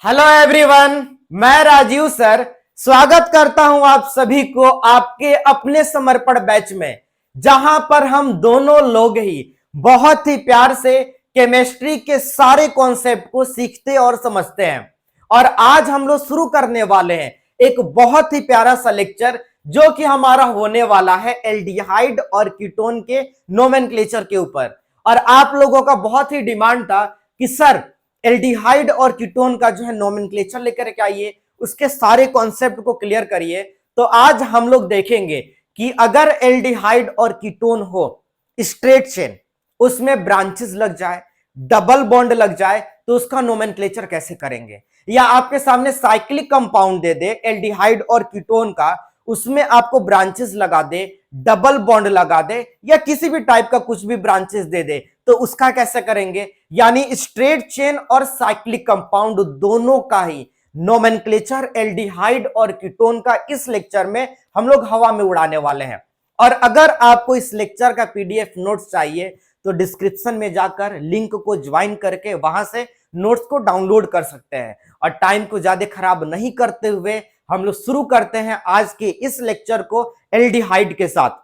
Hello everyone, मैं Rajiv sir स्वागत करता हूं आप सभी को आपके अपने समर्पण बैच में, जहां पर हम दोनों लोग ही बहुत ही प्यार से केमिस्ट्री के सारे कॉन्सेप्ट को सीखते और समझते हैं। और आज हम लोग शुरू करने वाले हैं एक बहुत ही प्यारा सा लेक्चर, जो कि हमारा होने वाला है एल्डिहाइड और कीटोन के नोमेनक्लेचर के ऊपर। और आप लोगों का बहुत ही डिमांड था कि सर एल्डिहाइड और कीटोन का जो है नोमेनक्लेचर लेकर के आइए, उसके सारे कॉन्सेप्ट को क्लियर करिए। तो आज हम लोग देखेंगे कि अगर एल्डिहाइड और कीटोन हो स्ट्रेट चेन, उसमें ब्रांचेस लग जाए, डबल बॉन्ड लग जाए, तो उसका नोमेनक्लेचर कैसे करेंगे। या आपके सामने साइक्लिक कंपाउंड दे दे एल्डिहाइड और कीटोन का, उसमें आपको ब्रांचेस लगा दे, डबल बॉन्ड लगा दे, या किसी भी टाइप का कुछ भी ब्रांचेस दे दे, तो उसका कैसे करेंगे। यानी स्ट्रेट चेन और साइक्लिक कंपाउंड दोनों का ही नोमेनक्लेचर एल्डिहाइड और कीटोन का इस लेक्चर में हम लोग हवा में उड़ाने वाले हैं। और अगर आपको इस लेक्चर का पीडीएफ नोट्स चाहिए तो डिस्क्रिप्शन में जाकर लिंक को ज्वाइन करके वहां से नोट्स को डाउनलोड कर सकते हैं। और टाइम को ज्यादा खराब नहीं करते हुए हम लोग शुरू करते हैं आज के इस लेक्चर को एल्डिहाइड के साथ।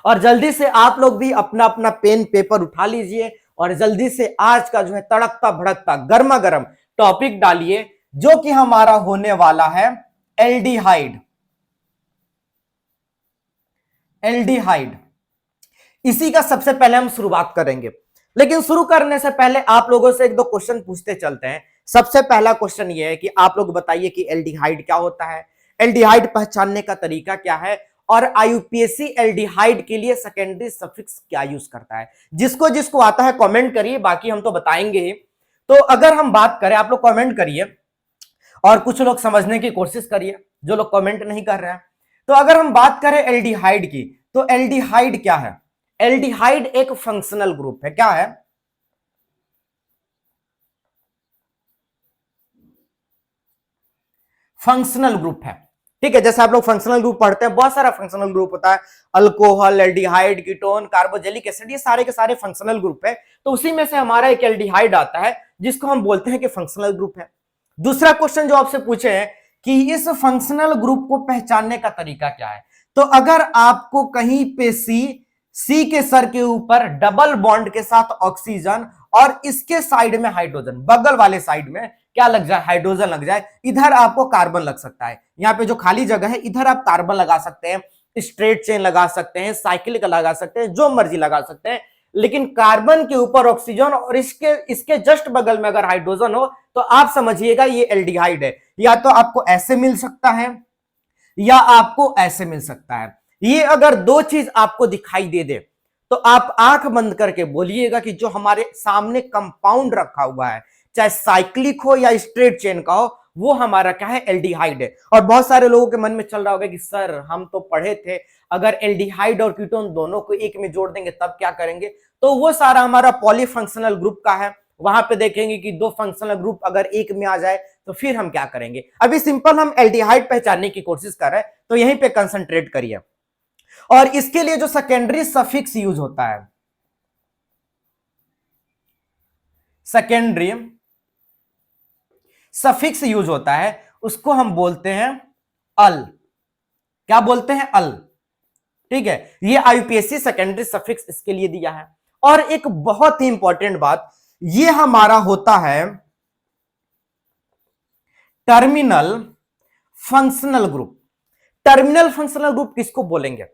और जल्दी से आप लोग भी अपना अपना पेन पेपर उठा लीजिए और जल्दी से आज का जो है तड़कता भड़कता गर्मा गर्म टॉपिक डालिए, जो कि हमारा होने वाला है एल्डिहाइड। एल्डिहाइड इसी का सबसे पहले हम शुरुआत करेंगे, लेकिन शुरू करने से पहले आप लोगों से एक दो क्वेश्चन पूछते चलते हैं। सबसे पहला क्वेश्चन यह है कि आप लोग बताइए कि एल्डिहाइड क्या होता है, एल्डिहाइड पहचानने का तरीका क्या है, और आईयूपीएससी एल्डिहाइड के लिए सेकेंडरी सफिक्स क्या यूज करता है। जिसको जिसको आता है कमेंट करिए, बाकी हम तो बताएंगे ही। तो अगर हम बात करें, आप लोग कमेंट करिए और कुछ लोग समझने की कोशिश करिए जो लोग कमेंट नहीं कर रहे हैं। तो अगर हम बात करें एल्डिहाइड की, तो एल्डिहाइड क्या है। एल्डिहाइड एक फंक्शनल ग्रुप है। क्या है? फंक्शनल ग्रुप है। ठीक है, जैसे आप लोग फंक्शनल ग्रुप पढ़ते हैं, बहुत सारा फंक्शनल ग्रुप होता है, alcohol, aldehyde, ketone, carboxylic acid, ये सारे के सारे फंक्शनल ग्रुप है। तो उसी में से हमारा एक एल्डिहाइड आता है, जिसको हम बोलते हैं कि फंक्शनल ग्रुप है। दूसरा क्वेश्चन जो आपसे पूछे हैं कि इस फंक्शनल ग्रुप को पहचानने का तरीका क्या है। तो अगर आपको कहीं पे सी के सर के ऊपर डबल बॉन्ड के साथ ऑक्सीजन और इसके साइड में हाइड्रोजन, बगल वाले साइड में क्या लग जाए, हाइड्रोजन लग जाए, इधर आपको कार्बन लग सकता है। यहाँ पे जो खाली जगह है इधर आप कार्बन लगा सकते हैं, स्ट्रेट चेन लगा सकते हैं, साइक्लिक लगा सकते हैं, जो मर्जी लगा सकते हैं। लेकिन कार्बन के ऊपर ऑक्सीजन और इसके इसके जस्ट बगल में अगर हाइड्रोजन हो, तो आप समझिएगा ये एल्डिहाइड है। या तो आपको ऐसे मिल सकता है या आपको ऐसे मिल सकता है। ये अगर दो चीज आपको दिखाई दे दे, तो आप आंख बंद करके बोलिएगा कि जो हमारे सामने कंपाउंड रखा हुआ है, चाहे साइक्लिक हो या स्ट्रेट चेन का हो, वो हमारा क्या है, एल्डिहाइड है। और बहुत सारे लोगों के मन में चल रहा होगा कि सर हम तो पढ़े थे, अगर एल्डिहाइड और कीटोन दोनों को एक में जोड़ देंगे तब क्या करेंगे। तो वो सारा हमारा पॉलीफंक्शनल ग्रुप का है। वहां पे देखेंगे कि दो फंक्शनल ग्रुप अगर एक में आ जाए तो फिर हम क्या करेंगे। अभी सिंपल हम एल्डिहाइड पहचानने की कोशिश कर रहे हैं, तो यहीं पे कंसंट्रेट करिए। और इसके लिए जो सेकेंडरी सफिक्स यूज होता है, सेकेंडरी सफिक्स यूज होता है, उसको हम बोलते हैं अल। क्या बोलते हैं? अल। ठीक है, ये आईयूपीएससी सेकेंडरी सफिक्स इसके लिए दिया है। और एक बहुत ही इंपॉर्टेंट बात, ये हमारा होता है terminal functional group. Terminal functional group किसको बोलेंगे?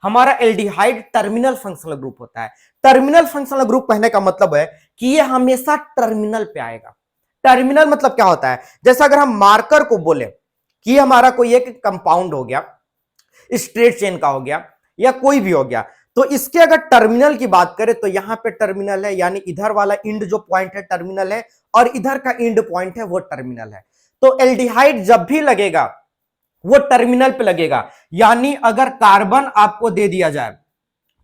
हमारा एल्डिहाइड टर्मिनल फंक्शनल ग्रुप होता है। टर्मिनल फंक्शनल ग्रुप कहने का मतलब है कि ये हमेशा टर्मिनल पे आएगा। टर्मिनल मतलब क्या होता है? जैसा अगर हम मार्कर को बोले कि हमारा कोई एक कंपाउंड हो गया, स्ट्रेट चेन का हो गया या कोई भी हो गया, तो इसके अगर टर्मिनल की बात करें तो यहां पे टर्मिनल है, यानी इधर वाला इंड जो पॉइंट है टर्मिनल है, और इधर का इंड पॉइंट है वो टर्मिनल है। तो एल्डिहाइड जब भी लगेगा वो टर्मिनल पे लगेगा। यानी अगर कार्बन आपको दे दिया जाए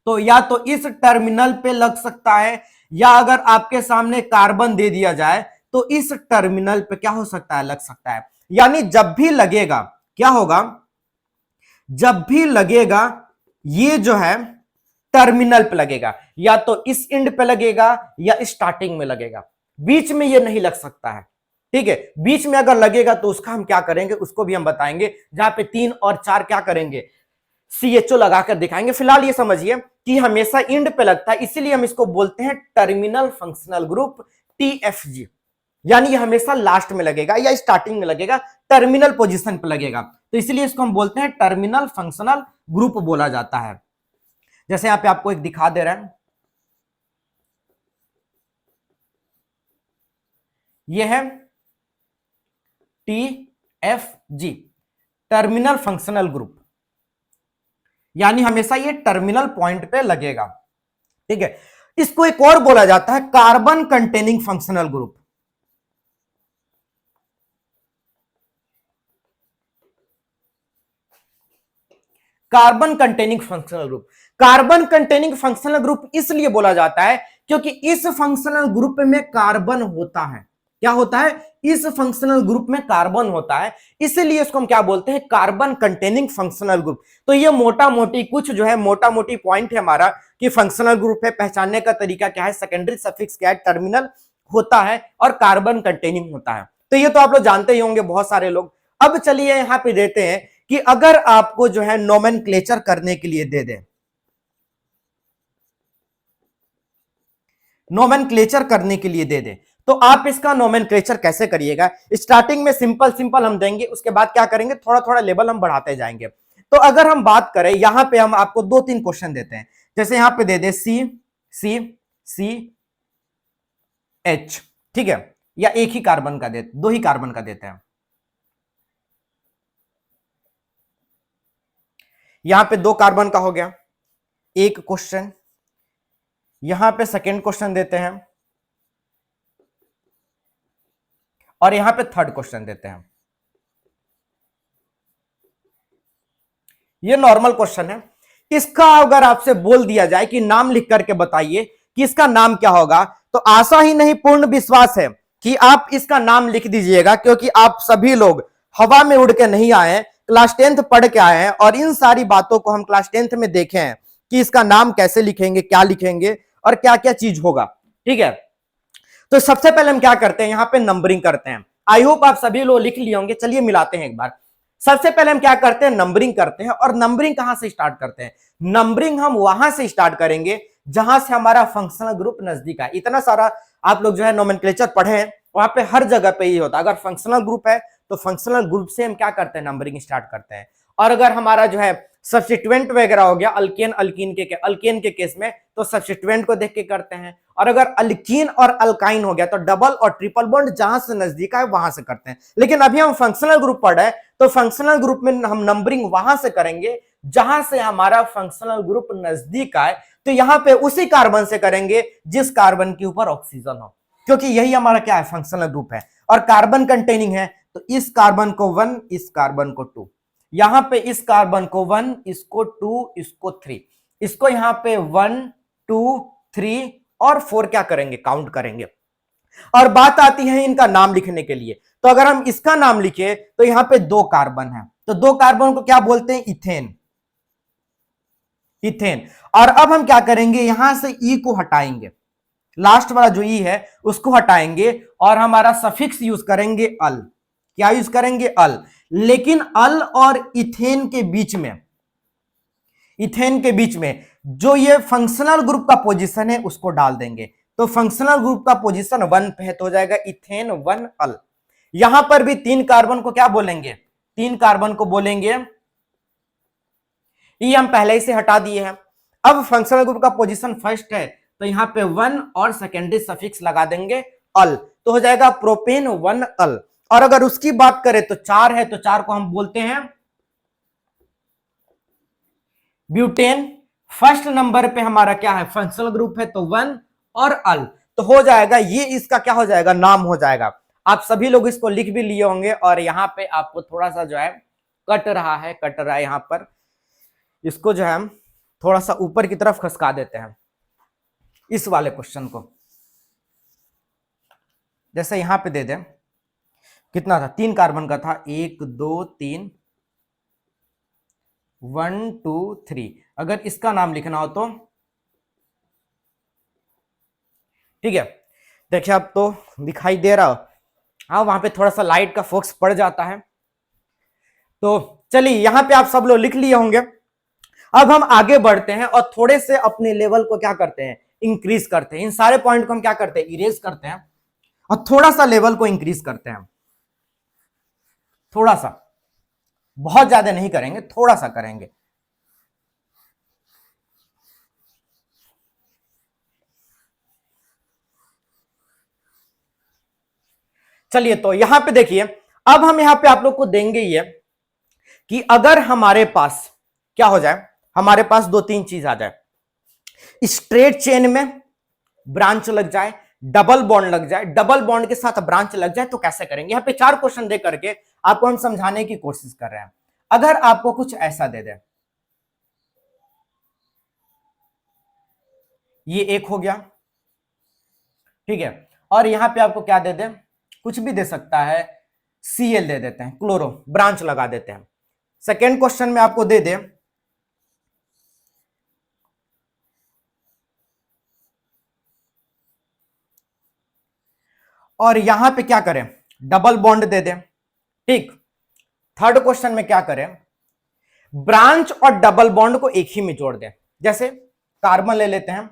तो या तो इस टर्मिनल पे लग सकता है, या अगर आपके सामने कार्बन दे दिया जाए तो इस टर्मिनल पे क्या हो सकता है, लग सकता है। यानी जब भी लगेगा क्या होगा, जब भी लगेगा ये जो है टर्मिनल पे लगेगा, या तो इस एंड पे लगेगा या स्टार्टिंग में लगेगा, बीच में ये नहीं लग सकता है। ठीक है, बीच में अगर लगेगा तो उसका हम क्या करेंगे, उसको भी हम बताएंगे। जहां पे 3 और 4 क्या करेंगे, CHO लगाकर दिखाएंगे। फिलहाल ये समझिए कि हमेशा इंड पे लगता है, इसीलिए हम इसको बोलते हैं टर्मिनल फंक्शनल ग्रुप, TFG। यानी ये हमेशा लास्ट में लगेगा या स्टार्टिंग में लगेगा, टर्मिनल पोजीशन पे लगेगा, तो इसलिए इसको हम बोलते हैं टर्मिनल फंक्शनल ग्रुप बोला जाता है। जैसे यहां पे आपको एक दिखा दे रहा है, ये है TFG, टर्मिनल फंक्शनल ग्रुप, यानी हमेशा ये टर्मिनल पॉइंट पे लगेगा। ठीक है, इसको एक और बोला जाता है carbon containing functional group. Carbon containing functional group, carbon containing functional group इसलिए बोला जाता है क्योंकि इस फंक्शनल ग्रुप में कार्बन होता है। क्या होता है, इस फंक्शनल ग्रुप में कार्बन होता है, इसलिए इसको हम क्या बोलते हैं, कार्बन कंटेनिंग फंक्शनल ग्रुप। तो ये मोटा मोटी कुछ जो है, मोटा मोटी पॉइंट है हमारा कि फंक्शनल ग्रुप है, पहचानने का तरीका क्या है, सेकेंडरी सफिक्स क्या है, टर्मिनल होता है और कार्बन कंटेनिंग होता है। तो ये तो आप लोग जानते ही होंगे बहुत सारे लोग। अब चलिए यहां पे देते हैं कि अगर आपको जो है नोमेनक्लेचर करने के लिए दे दे, नोमेनक्लेचर करने के लिए दे दे, तो आप इसका नोमेनक्लेचर कैसे करिएगा। स्टार्टिंग में सिंपल सिंपल हम देंगे, उसके बाद क्या करेंगे, थोड़ा थोड़ा लेवल हम बढ़ाते जाएंगे। तो अगर हम बात करें, यहां पे हम आपको 2-3 क्वेश्चन देते हैं। जैसे यहां पे दे दे CH, ठीक है, या एक ही कार्बन का देते, 2 ही कार्बन का देते हैं। यहां पे 2 कार्बन का हो गया एक क्वेश्चन, यहां पे सेकेंड क्वेश्चन देते हैं और यहां पे थर्ड क्वेश्चन देते हैं। ये नॉर्मल क्वेश्चन है। इसका अगर आपसे बोल दिया जाए कि नाम लिख करके बताइए कि इसका नाम क्या होगा, तो आशा ही नहीं पूर्ण विश्वास है कि आप इसका नाम लिख दीजिएगा, क्योंकि आप सभी लोग हवा में उड़ के नहीं आए हैं, क्लास 10th पढ़ के आए हैं और इन सारी बातों को हम क्लास 10th में देखे हैं कि इसका नाम कैसे लिखेंगे, क्या लिखेंगे और क्या क्या चीज होगा। ठीक है, तो सबसे पहले हम क्या करते हैं, यहां पे नंबरिंग करते हैं। आई होप आप सभी लोग लिख लिए होंगे, चलिए मिलाते हैं एक बार। सबसे पहले हम क्या करते हैं, नंबरिंग करते हैं। और नंबरिंग कहां से स्टार्ट करते हैं, नंबरिंग हम वहां से स्टार्ट करेंगे जहां से हमारा फंक्शनल ग्रुप नजदीक है। इतना सारा आप लोग जो है नोमेनक्लेचर पढ़े हैं, वहां पे हर जगह पे ही होता है। अगर फंक्शनल ग्रुप है तो फंक्शनल ग्रुप से हम क्या करते हैं, नंबरिंग स्टार्ट करते हैं। और अगर हमारा जो है सब्स्टिट्यूएंट वगैरह हो गया, अल्केन अल्कीन के केस में तो सब्स्टिट्यूएंट को देख के करते हैं। और अगर अल्कीन और अल्काइन हो गया तो डबल और ट्रिपल बॉन्ड जहां से नजदीक है वहां से करते हैं। लेकिन अभी हम फंक्शनल ग्रुप पढ़ रहे हैं, तो फंक्शनल ग्रुप में हम नंबरिंग वहां से करेंगे जहां से हमारा फंक्शनल ग्रुप नजदीक आए। तो यहां पे उसी कार्बन से करेंगे जिस कार्बन के ऊपर ऑक्सीजन हो, क्योंकि यही हमारा क्या है, फंक्शनल ग्रुप है और कार्बन कंटेनिंग है। तो इस कार्बन को 1, इस कार्बन को 2, यहां पे इस कार्बन को 1, इसको 2, इसको 3, इसको यहां पे 1 2 3 और 4 क्या करेंगे, काउंट करेंगे। और बात आती है इनका नाम लिखने के लिए, तो अगर हम इसका नाम लिखे तो यहां पे 2 कार्बन है, तो 2 कार्बन को क्या बोलते हैं, इथेन, इथेन। और अब हम क्या करेंगे, यहां से ई को हटाएंगे, लास्ट वाला जो ई है उसको हटाएंगे और हमारा सफिक्स यूज करेंगे अल। क्या यूज करेंगे, अल। लेकिन अल और इथेन के बीच में, इथेन के बीच में जो ये फंक्शनल ग्रुप का पोजीशन है उसको डाल देंगे। तो फंक्शनल ग्रुप का पोजीशन 1 पे है, तो हो जाएगा इथेन 1 अल। यहां पर भी 3 कार्बन को क्या बोलेंगे, 3 कार्बन को बोलेंगे, ये हम पहले ही से हटा दिए हैं। अब फंक्शनल ग्रुप का पोजीशन फर्स्ट है, तो यहां पे 1 और सेकेंडरी सफिक्स लगा देंगे अल, तो हो जाएगा प्रोपेन 1 अल। और अगर उसकी बात करें तो 4 है, तो 4 को हम बोलते हैं ब्यूटेन। फर्स्ट नंबर पे हमारा क्या है, फंक्शनल ग्रुप है, तो 1 और अल, तो हो जाएगा ये, इसका क्या हो जाएगा, नाम हो जाएगा। आप सभी लोग इसको लिख भी लिए होंगे और यहां पे आपको थोड़ा सा जो है कट रहा है यहां पर, इसको जो है हम थोड़ा सा ऊपर की तरफ खसका देते हैं इस वाले क्वेश्चन को। जैसे यहां पे दे दें, कितना था, 3 कार्बन का था, 1 2 3, 1 2 3। अगर इसका नाम लिखना हो तो ठीक है, देखिए अब तो दिखाई दे रहा हो, हाँ, वहां पे थोड़ा सा लाइट का फोकस पड़ जाता है। तो चलिए, यहां पे आप सब लोग लिख लिए होंगे। अब हम आगे बढ़ते हैं और थोड़े से अपने लेवल को क्या करते हैं, इंक्रीज करते हैं। इन सारे पॉइंट को हम क्या करते हैं, इरेज करते हैं और थोड़ा सा लेवल को इंक्रीज करते हैं। थोड़ा सा, बहुत ज्यादा नहीं करेंगे, थोड़ा सा करेंगे। चलिए, तो यहां पे देखिए, अब हम यहां पे आप लोग को देंगे ये कि अगर हमारे पास क्या हो जाए, हमारे पास दो तीन चीज आ जाए, स्ट्रेट चेन में ब्रांच लग जाए, डबल बॉन्ड लग जाए, डबल बॉन्ड के साथ ब्रांच लग जाए, तो कैसे करेंगे। यहां पे 4 क्वेश्चन दे करके आपको हम समझाने की कोशिश कर रहे हैं। अगर आपको कुछ ऐसा दे दे, ये एक हो गया, ठीक है, और यहां पे आपको क्या दे दे, कुछ भी दे सकता है, Cl दे देते हैं, क्लोरो ब्रांच लगा देते हैं। सेकेंड क्वेश्चन में आपको दे दे और यहां पे क्या करें, डबल बॉन्ड दे दे, ठीक। थर्ड क्वेश्चन में क्या करें, ब्रांच और डबल बॉन्ड को एक ही में जोड़ दें। जैसे कार्बन ले लेते हैं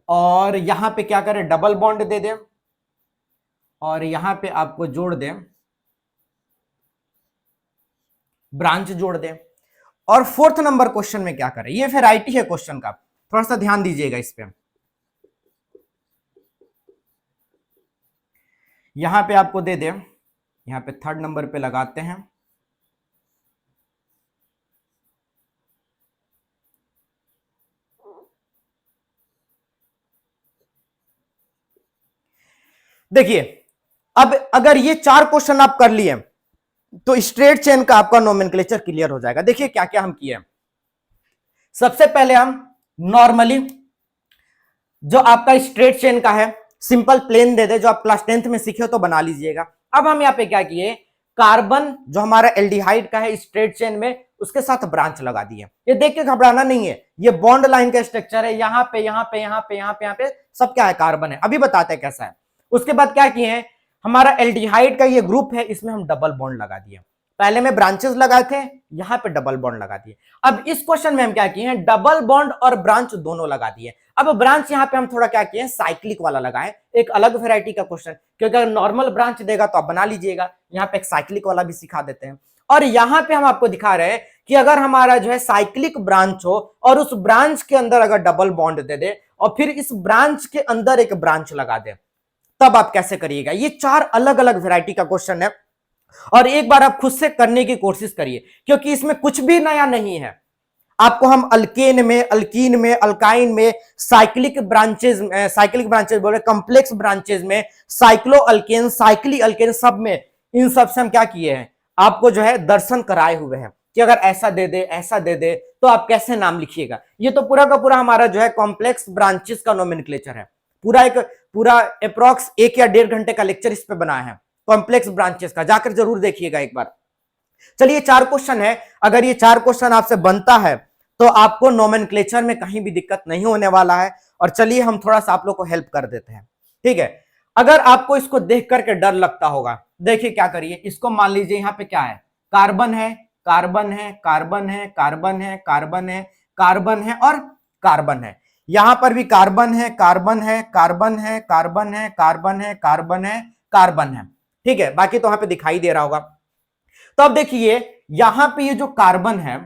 और यहां पे क्या करें, डबल बॉन्ड दे दें और यहां पे आपको जोड़ दें, ब्रांच जोड़ दें। और फोर्थ नंबर क्वेश्चन में क्या करें, ये वैरायटी है क्वेश्चन का, थोड़ा सा ध्यान दीजिएगा इस पे। यहां पे आपको दे दें, यहां पे थर्ड नंबर पे लगाते हैं, देखिए। अब अगर ये 4 क्वेश्चन आप कर लिए तो स्ट्रेट चेन का आपका नोमेनक्लेचर क्लियर हो जाएगा। देखिए क्या क्या हम किए। सबसे पहले हम नॉर्मली जो आपका स्ट्रेट चेन का है, सिंपल प्लेन दे दे, जो आप क्लास 10th में सीखे हो तो बना लीजिएगा। अब हम यहाँ पे क्या किए, कार्बन जो हमारा एल्डिहाइड का है स्ट्रेट चेन में, उसके साथ ब्रांच लगा दिए। ये देख के घबराना नहीं है, ये बॉन्ड लाइन का स्ट्रक्चर है, यहाँ पे यहाँ पे यहाँ पे यहाँ पे यहाँ पे सब क्या है, कार्बन है। अभी बताते हैं कैसा है। उसके बाद क्या किए हैं, हमारा एल्डिहाइड का ये ग्रुप है, इसमें हम डबल बॉन्ड लगा दिए। पहले में ब्रांचेस लगाए थे, यहां पे डबल बॉन्ड लगा दिए। अब इस क्वेश्चन में हम क्या किए हैं, डबल बॉन्ड और ब्रांच दोनों लगा दिए। अब ब्रांच यहां पे हम थोड़ा क्या किए, साइक्लिक वाला लगाए, एक अलग वैरायटी का क्वेश्चन, क्योंकि अगर नॉर्मल ब्रांच देगा तो आप बना लीजिएगा, यहां पे एक साइक्लिक वाला भी सिखा देते हैं। और यहां पे हम आपको दिखा रहे हैं कि अगर हमारा जो है साइक्लिक ब्रांच हो और उस ब्रांच के अंदर अगर डबल बॉन्ड दे दे और फिर इस ब्रांच के अंदर एक ब्रांच लगा दे, तब आप कैसे करिएगा। ये 4 अलग अलग वैरायटी का क्वेश्चन है और एक बार आप खुद से करने की कोशिश करिए, क्योंकि इसमें कुछ भी नया नहीं है। आपको हम अल्केन में, अल्कीन में, अल्काइन में, साइक्लिक ब्रांचेस बोले, कॉम्प्लेक्स ब्रांचेस में, साइक्लो अल्केन, साइक्लिक अल्केन, सब में, इन सब से हम क्या किए हैं, आपको जो है दर्शन कराए हुए हैं कि अगर ऐसा दे दे, ऐसा दे दे, तो आप कैसे नाम लिखिएगा। ये तो पूरा का पूरा हमारा जो है कॉम्प्लेक्स ब्रांचेस का नोमेनक्लेचर है। पूरा अप्रॉक्स 1 या 1.5 घंटे का लेक्चर इस पे बनाया है, कॉम्प्लेक्स ब्रांचेस का, जाकर जरूर देखिएगा एक बार। चलिए 4 क्वेश्चन है, अगर ये 4 क्वेश्चन आपसे बनता है तो आपको नोमेनक्लेचर में कहीं भी दिक्कत नहीं होने वाला है। और चलिए हम थोड़ा सा आप लोग को हेल्प कर देते हैं, ठीक है। अगर आपको इसको देख करके डर लगता होगा, देखिए क्या करिए, इसको मान लीजिए यहाँ पे क्या है, कार्बन है, कार्बन है, कार्बन है, कार्बन है, कार्बन है, कार्बन है और कार्बन है। यहां पर भी कार्बन है, कार्बन है, कार्बन है, कार्बन है, कार्बन है, कार्बन है, कार्बन है, ठीक है। बाकी तो वहां पे दिखाई दे रहा होगा। तो अब देखिए यहां पे ये जो कार्बन है,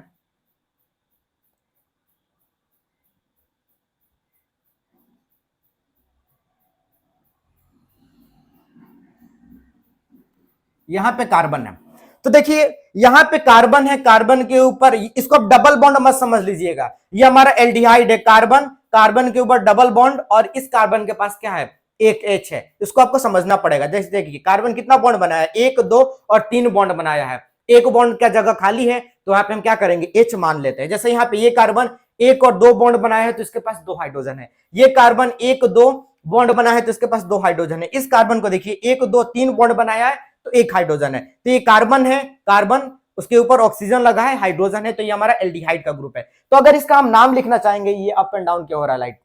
यहां पे कार्बन है, तो देखिए यहां पे कार्बन है, कार्बन के ऊपर इसको डबल बॉन्ड मत समझ लीजिएगा, ये हमारा एल्डिहाइड है, कार्बन, कार्बन के ऊपर डबल बॉन्ड और इस कार्बन के पास क्या है, एक H है। इसको आपको समझना पड़ेगा। जैसे देखिए कार्बन कितना बॉन्ड बनाया है, 1, 2 और 3 बॉन्ड बनाया है। एक बॉन्ड क्या जगह खाली है, तो यहाँ पे हम क्या करेंगे, H मान लेते हैं। जैसे यहाँ पे ये कार्बन 1 और 2 बॉन्ड बनाया है तो इसके पास 2 हाइड्रोजन है। ये कार्बन 1, 2 बॉन्ड बना है तो इसके पास 2 हाइड्रोजन है। इस कार्बन को देखिए 1, 2, 3 बॉन्ड बनाया है तो 1 हाइड्रोजन है। तो ये कार्बन है, कार्बन, उसके ऊपर ऑक्सीजन लगा है, हाइड्रोजन है, तो ये हमारा एल्डिहाइड का ग्रुप है। तो अगर इसका हम नाम लिखना चाहेंगे, ये अप एंड डाउन क्या हो रहा है लाइट,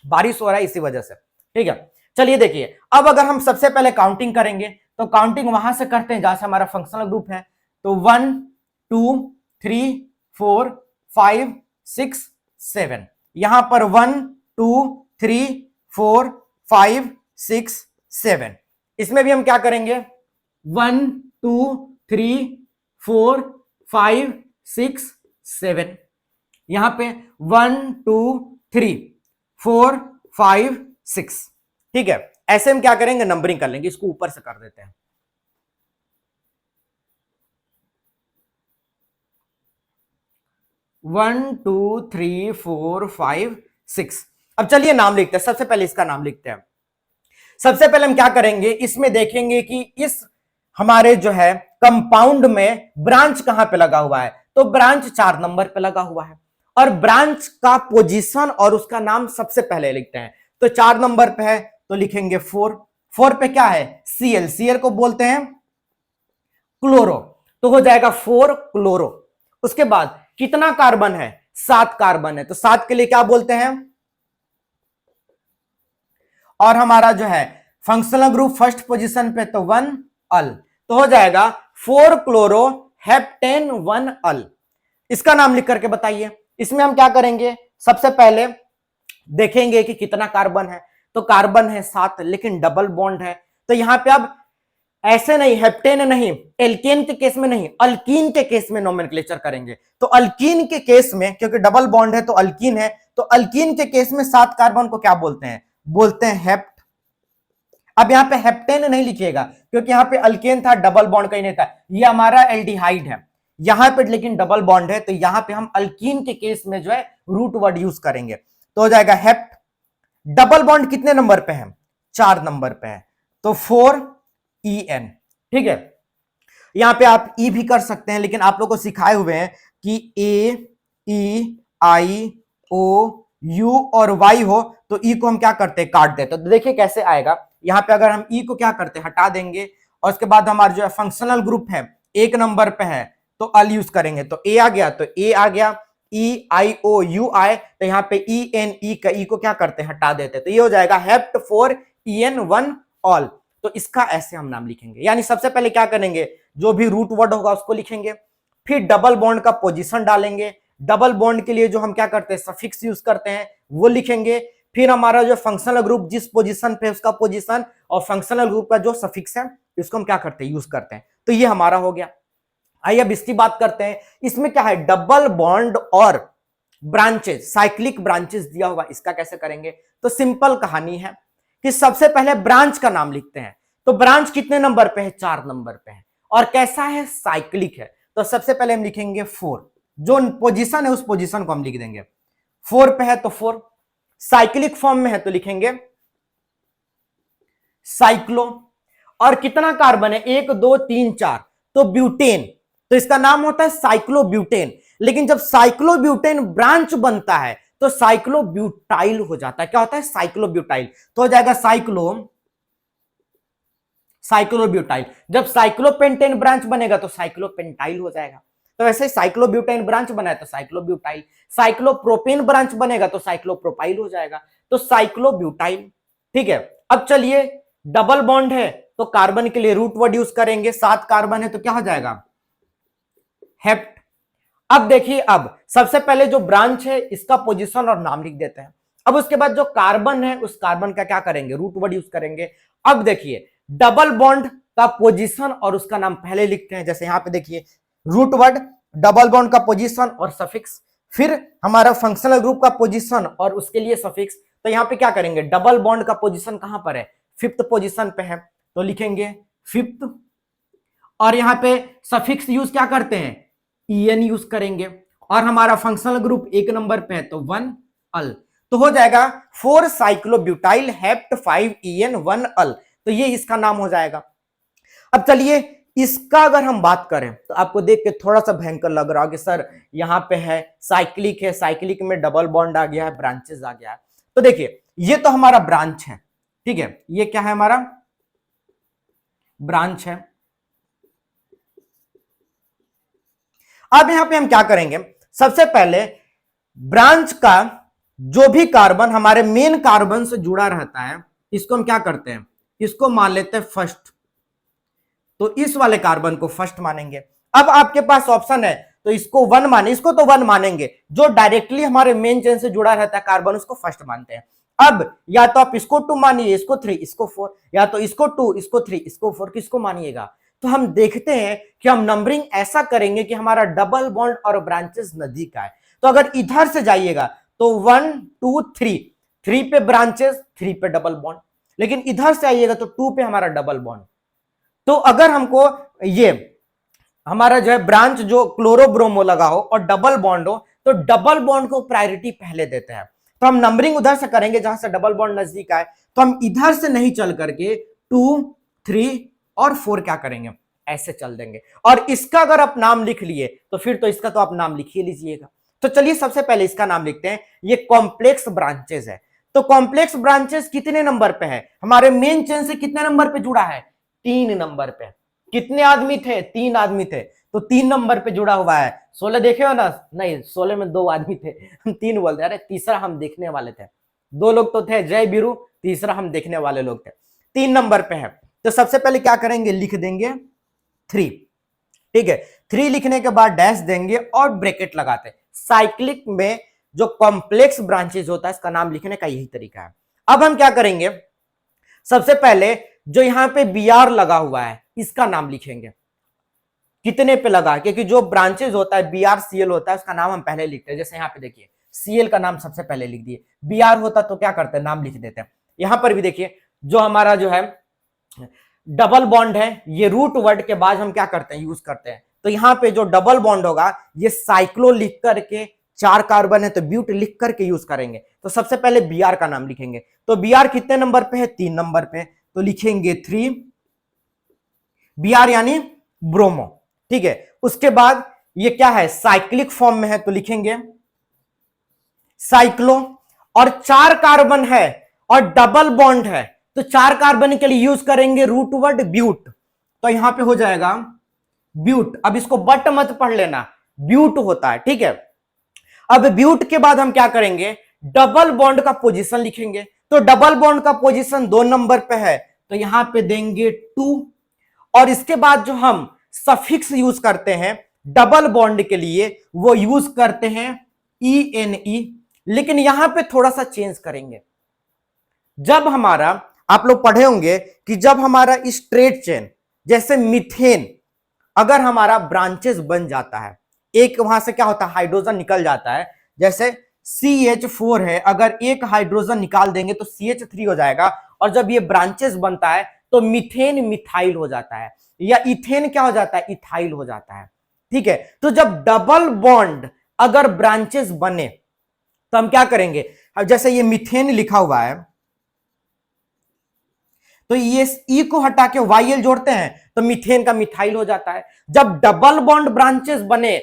बारिश हो रहा है इसी वजह से, ठीक है। चलिए देखिए, अब अगर हम सबसे पहले काउंटिंग करेंगे तो काउंटिंग वहां से करते हैं जहां से हमारा फंक्शनल ग्रुप है। तो 1 2 3 4 5 6 7, यहां पर 1 2 3 4 5 6 7, इसमें भी हम क्या करेंगे 1 2 3 4 5 6 7, यहां पे 1 2 3 4 5 6, ठीक है। ऐसे हम क्या करेंगे नंबरिंग कर लेंगे, इसको ऊपर से कर देते हैं। 1 2 3 4 5 6। अब चलिए नाम लिखते हैं, सबसे पहले इसका नाम लिखते हैं। सबसे पहले हम क्या करेंगे, इसमें देखेंगे कि इस हमारे जो है कंपाउंड में ब्रांच कहां पे लगा हुआ है। तो ब्रांच 4 नंबर पे लगा हुआ है, और ब्रांच का पोजीशन और उसका नाम सबसे पहले लिखते हैं। तो 4 नंबर पे है तो लिखेंगे 4। 4 पे क्या है Cl, Cl को बोलते हैं क्लोरो, तो हो जाएगा 4 क्लोरो। उसके बाद कितना कार्बन है 7 कार्बन है, तो 7 के लिए क्या बोलते हैं, और हमारा जो है फंक्शनल ग्रुप फर्स्ट पोजीशन पे तो 1 अल, तो हो जाएगा 4 क्लोरो हेप्टेन 1 अल। इसका नाम लिख करके बताइए। इसमें हम क्या करेंगे, सबसे पहले देखेंगे कि कितना कार्बन है। तो कार्बन है 7, लेकिन डबल बॉन्ड है, तो यहां पे अब ऐसे नहीं, हेप्टेन नहीं, एल्केन के केस में नहीं, अल्कीन के केस में नोमेनक्लेचर करेंगे। तो अल्कीन के केस में, क्योंकि डबल बॉन्ड है तो अल्कीन है, तो अल्कीन के केस में 7 कार्बन को क्या बोलते हैं, बोलते हैं हेप्ट। अब यहां पे हेप्टेन नहीं लिखिएगा, क्योंकि यहां पे अल्केन था, डबल बॉन्ड कहीं नहीं था, ये हमारा एल्डिहाइड है यहां पे, लेकिन डबल बॉन्ड है, तो यहां पे हम अल्कीन के केस में जो है रूट वर्ड यूज करेंगे। तो हो जाएगा हेप्ट। डबल बॉन्ड कितने नंबर पे है, 4 नंबर पे है, तो 4En, ठीक है। यहां पे आप ई भी कर सकते हैं, लेकिन आप लोग को सिखाए हुए हैं कि A E I O U और Y हो तो ई को हम क्या करते हैं काट देते हैं। तो देखिए कैसे आएगा, यहां पे अगर हम ई को क्या करते हैं हटा देंगे, और उसके बाद हमारा जो है फंक्शनल ग्रुप है 1 नंबर पे है तो अल यूज करेंगे, तो ए आ गया, तो ए आ गया, EIOU आए तो यहाँ पे ENE का ई को क्या करते हैं हटा देते हैं, तो ये हो जाएगा हेप्ट 4En1 ऑल। तो इसका ऐसे हम नाम लिखेंगे, यानी सबसे पहले क्या करेंगे, जो भी रूट वर्ड होगा उसको लिखेंगे, फिर डबल बॉन्ड का पोजीशन डालेंगे, डबल बॉन्ड के लिए जो हम क्या करते हैं सफिक्स यूज करते हैं वो लिखेंगे, फिर हमारा जो फंक्शनल ग्रुप जिस पोजीशन पे उसका पोजीशन, और फंक्शनल ग्रुप का जो सफिक्स है इसको हम क्या करते हैं यूज करते हैं। तो ये हमारा हो गया। आइए अब इसकी बात करते हैं, इसमें क्या है डबल बॉन्ड और ब्रांचेस, साइक्लिक ब्रांचेस दिया हुआ, इसका कैसे करेंगे। तो सिंपल कहानी है कि सबसे पहले ब्रांच का नाम लिखते हैं। तो ब्रांच कितने नंबर पे है, 4 नंबर पे है, और कैसा है साइक्लिक है। तो सबसे पहले हम लिखेंगे 4, जो पोजीशन है उस पोजीशन को हम लिख देंगे, 4 पे है तो 4, साइक्लिक फॉर्म में है तो लिखेंगे साइक्लो, और कितना कार्बन है 1 2 3 4, तो ब्यूटेन, तो इसका नाम होता है साइक्लोब्यूटेन। लेकिन जब साइक्लोब्यूटेन ब्रांच बनता है तो साइक्लोब्यूटाइल हो जाता है, क्या होता है साइक्लोब्यूटाइल, तो हो जाएगा साइक्लोब्यूटाइल। जब साइक्लोपेंटेन ब्रांच बनेगा तो साइक्लोपेंटाइल हो जाएगा। तो वैसे साइक्लोब्यूटेन ब्रांच बना है तो साइक्लोब्यूटाइल, साइक्लोप्रोपेन ब्रांच बनेगा तो साइक्लोप्रोपाइल हो जाएगा, तो साइक्लोब्यूटाइल, ठीक है। अब चलिए डबल बॉन्ड है तो कार्बन के लिए रूट वर्ड यूज करेंगे, 7 कार्बन है तो क्या हो जाएगा हेप्ट। अब देखिए, अब सबसे पहले जो ब्रांच है इसका पोजीशन और नाम लिख देते हैं। अब उसके बाद जो कार्बन है उस कार्बन का क्या करेंगे रूट वर्ड यूज करेंगे। अब देखिए डबल बॉन्ड का पोजीशन और उसका नाम पहले लिखते हैं, जैसे यहां पे देखिए रूट वर्ड, डबल बॉन्ड का पोजीशन और सफिक्स, फिर हमारा फंक्शनल ग्रुप का पोजीशन और उसके लिए सफिक्स। तो यहां पे क्या करेंगे, डबल बॉन्ड का पोजीशन कहां पर है, 5th पोजीशन पे है तो लिखेंगे 5th, और यहां पे सफिक्स यूज क्या करते हैं En यूज करेंगे, और हमारा फंक्शनल ग्रुप 1 नंबर पे है तो 1 अल, तो हो जाएगा 4 साइक्लोब्यूटाइल हेप्ट 5En1 अल, तो ये इसका नाम हो जाएगा। अब चलिए इसका अगर हम बात करें तो आपको देख के थोड़ा सा भयंकर लग रहा है कि सर यहां पे है साइक्लिक है, साइक्लिक में डबल बॉन्ड आ गया है, ब्रांचेस आ गया है। तो देखिए ये तो हमारा ब्रांच है, ठीक है, ये क्या है हमारा ब्रांच है। अब यहां पे हम क्या करेंगे, सबसे पहले ब्रांच का जो भी कार्बन हमारे मेन कार्बन से जुड़ा रहता है इसको हम क्या करते हैं, इसको मान लेते हैं फर्स्ट। तो इस वाले कार्बन को फर्स्ट मानेंगे। अब आपके पास ऑप्शन है तो इसको वन माने, इसको तो वन मानेंगे, जो डायरेक्टली हमारे मेन चेन से जुड़ा रहता है कार्बन उसको फर्स्ट मानते हैं। अब या तो आप इसको टू मानिए, इसको थ्री, इसको फोर, या तो इसको टू, इसको थ्री, इसको फोर, किसको मानिएगा। तो हम देखते हैं कि हम नंबरिंग ऐसा करेंगे कि हमारा डबल बॉन्ड और ब्रांचेस नजदीक आए। तो अगर इधर से जाइएगा तो 1 2 3, 3 पे ब्रांचेस, 3 पे डबल बॉन्ड, लेकिन इधर से आइएगा तो 2 पे हमारा डबल बॉन्ड। तो अगर हमको ये हमारा जो है ब्रांच जो क्लोरोब्रोमो लगा हो और डबल बॉन्ड हो तो डबल बॉन्ड को प्रायोरिटी पहले देते हैं। तो हम नंबरिंग उधर से करेंगे जहां से डबल बॉन्ड नजदीक आए। तो हम इधर से नहीं चल करके 2 3 और 4 क्या करेंगे, ऐसे चल देंगे। और इसका अगर आप नाम लिख लिए तो फिर तो इसका तो आप नाम लिख ही लीजिएगा। तो चलिए सबसे पहले इसका नाम लिखते हैं, ये कॉम्प्लेक्स ब्रांचेस है। तो कॉम्प्लेक्स ब्रांचेस कितने नंबर पे है, हमारे मेन चेन से कितने नंबर पे जुड़ा है, 3 नंबर पे। कितने आदमी थे, 3 आदमी थे, तो 3 नंबर पे जुड़ा हुआ है। 16 देखे हो ना, नहीं 16 में 2 आदमी थे, हम 3 बोलते, अरे तीसरा हम देखने वाले थे। 2 लोग तो थे जय बीरू, तीसरा हम देखने वाले लोग थे। 3 नंबर पे है। तो सबसे पहले क्या करेंगे, लिख देंगे 3, ठीक है। 3 लिखने के बाद डैश देंगे और ब्रैकेट लगाते हैं। साइक्लिक में जो कॉम्प्लेक्स ब्रांचेस होता है इसका नाम लिखने का यही तरीका है। अब हम क्या करेंगे, सबसे पहले जो यहां पे Br लगा हुआ है इसका नाम लिखेंगे, कितने पे लगा, क्योंकि जो ब्रांचेस होता है BrCl होता है उसका नाम हम पहले लिखते हैं। जैसे यहाँ पे देखिए Cl का नाम सबसे पहले लिख दिए, Br होता तो क्या करते हैं, नाम लिख देते हैं। यहां पर भी देखिए जो हमारा जो है डबल बॉन्ड है ये रूट वर्ड के बाद हम क्या करते हैं, यूज करते हैं। तो यहाँ पे जो डबल बॉन्ड होगा ये साइक्लो लिख करके, 4 कार्बन है तो ब्यूट लिख करके यूज करेंगे। तो सबसे पहले Br का नाम लिखेंगे। तो Br कितने नंबर पे है, 3 नंबर पे, तो लिखेंगे 3 Br यानी ब्रोमो, ठीक है। उसके बाद ये क्या है, साइक्लिक फॉर्म में है तो लिखेंगे साइक्लो, और 4 कार्बन है और डबल बॉन्ड है तो 4 कार्बन के लिए यूज करेंगे रूट वर्ड ब्यूट। तो यहां पे हो जाएगा ब्यूट। अब इसको बट मत पढ़ लेना, ब्यूट होता है, ठीक है। अब ब्यूट के बाद हम क्या करेंगे, डबल बॉन्ड का पोजीशन लिखेंगे। तो डबल बॉन्ड का पोजीशन 2 नंबर पे है तो यहां पे देंगे 2, और इसके बाद जो हम सफिक्स यूज करते हैं डबल बॉन्ड के लिए वो यूज करते हैं ENE, लेकिन यहां पे थोड़ा सा चेंज करेंगे। जब हमारा, आप लोग पढ़े होंगे कि जब हमारा स्ट्रेट चेन जैसे मीथेन अगर हमारा ब्रांचेस बन जाता है, एक वहां से क्या होता है, हाइड्रोजन निकल जाता है। जैसे CH4 है, अगर एक हाइड्रोजन निकाल देंगे तो CH3 हो जाएगा, और जब ये ब्रांचेस बनता है तो मीथेन मिथाइल हो जाता है, या इथेन क्या हो जाता है, इथाइल हो जाता है, ठीक है। तो जब डबल बॉन्ड अगर ब्रांचेस बने तो हम क्या करेंगे, अब जैसे ये मीथेन लिखा हुआ है तो ये ई को हटा के YL जोड़ते हैं तो मीथेन का मिथाइल हो जाता है। जब डबल बॉन्ड ब्रांचेस बने,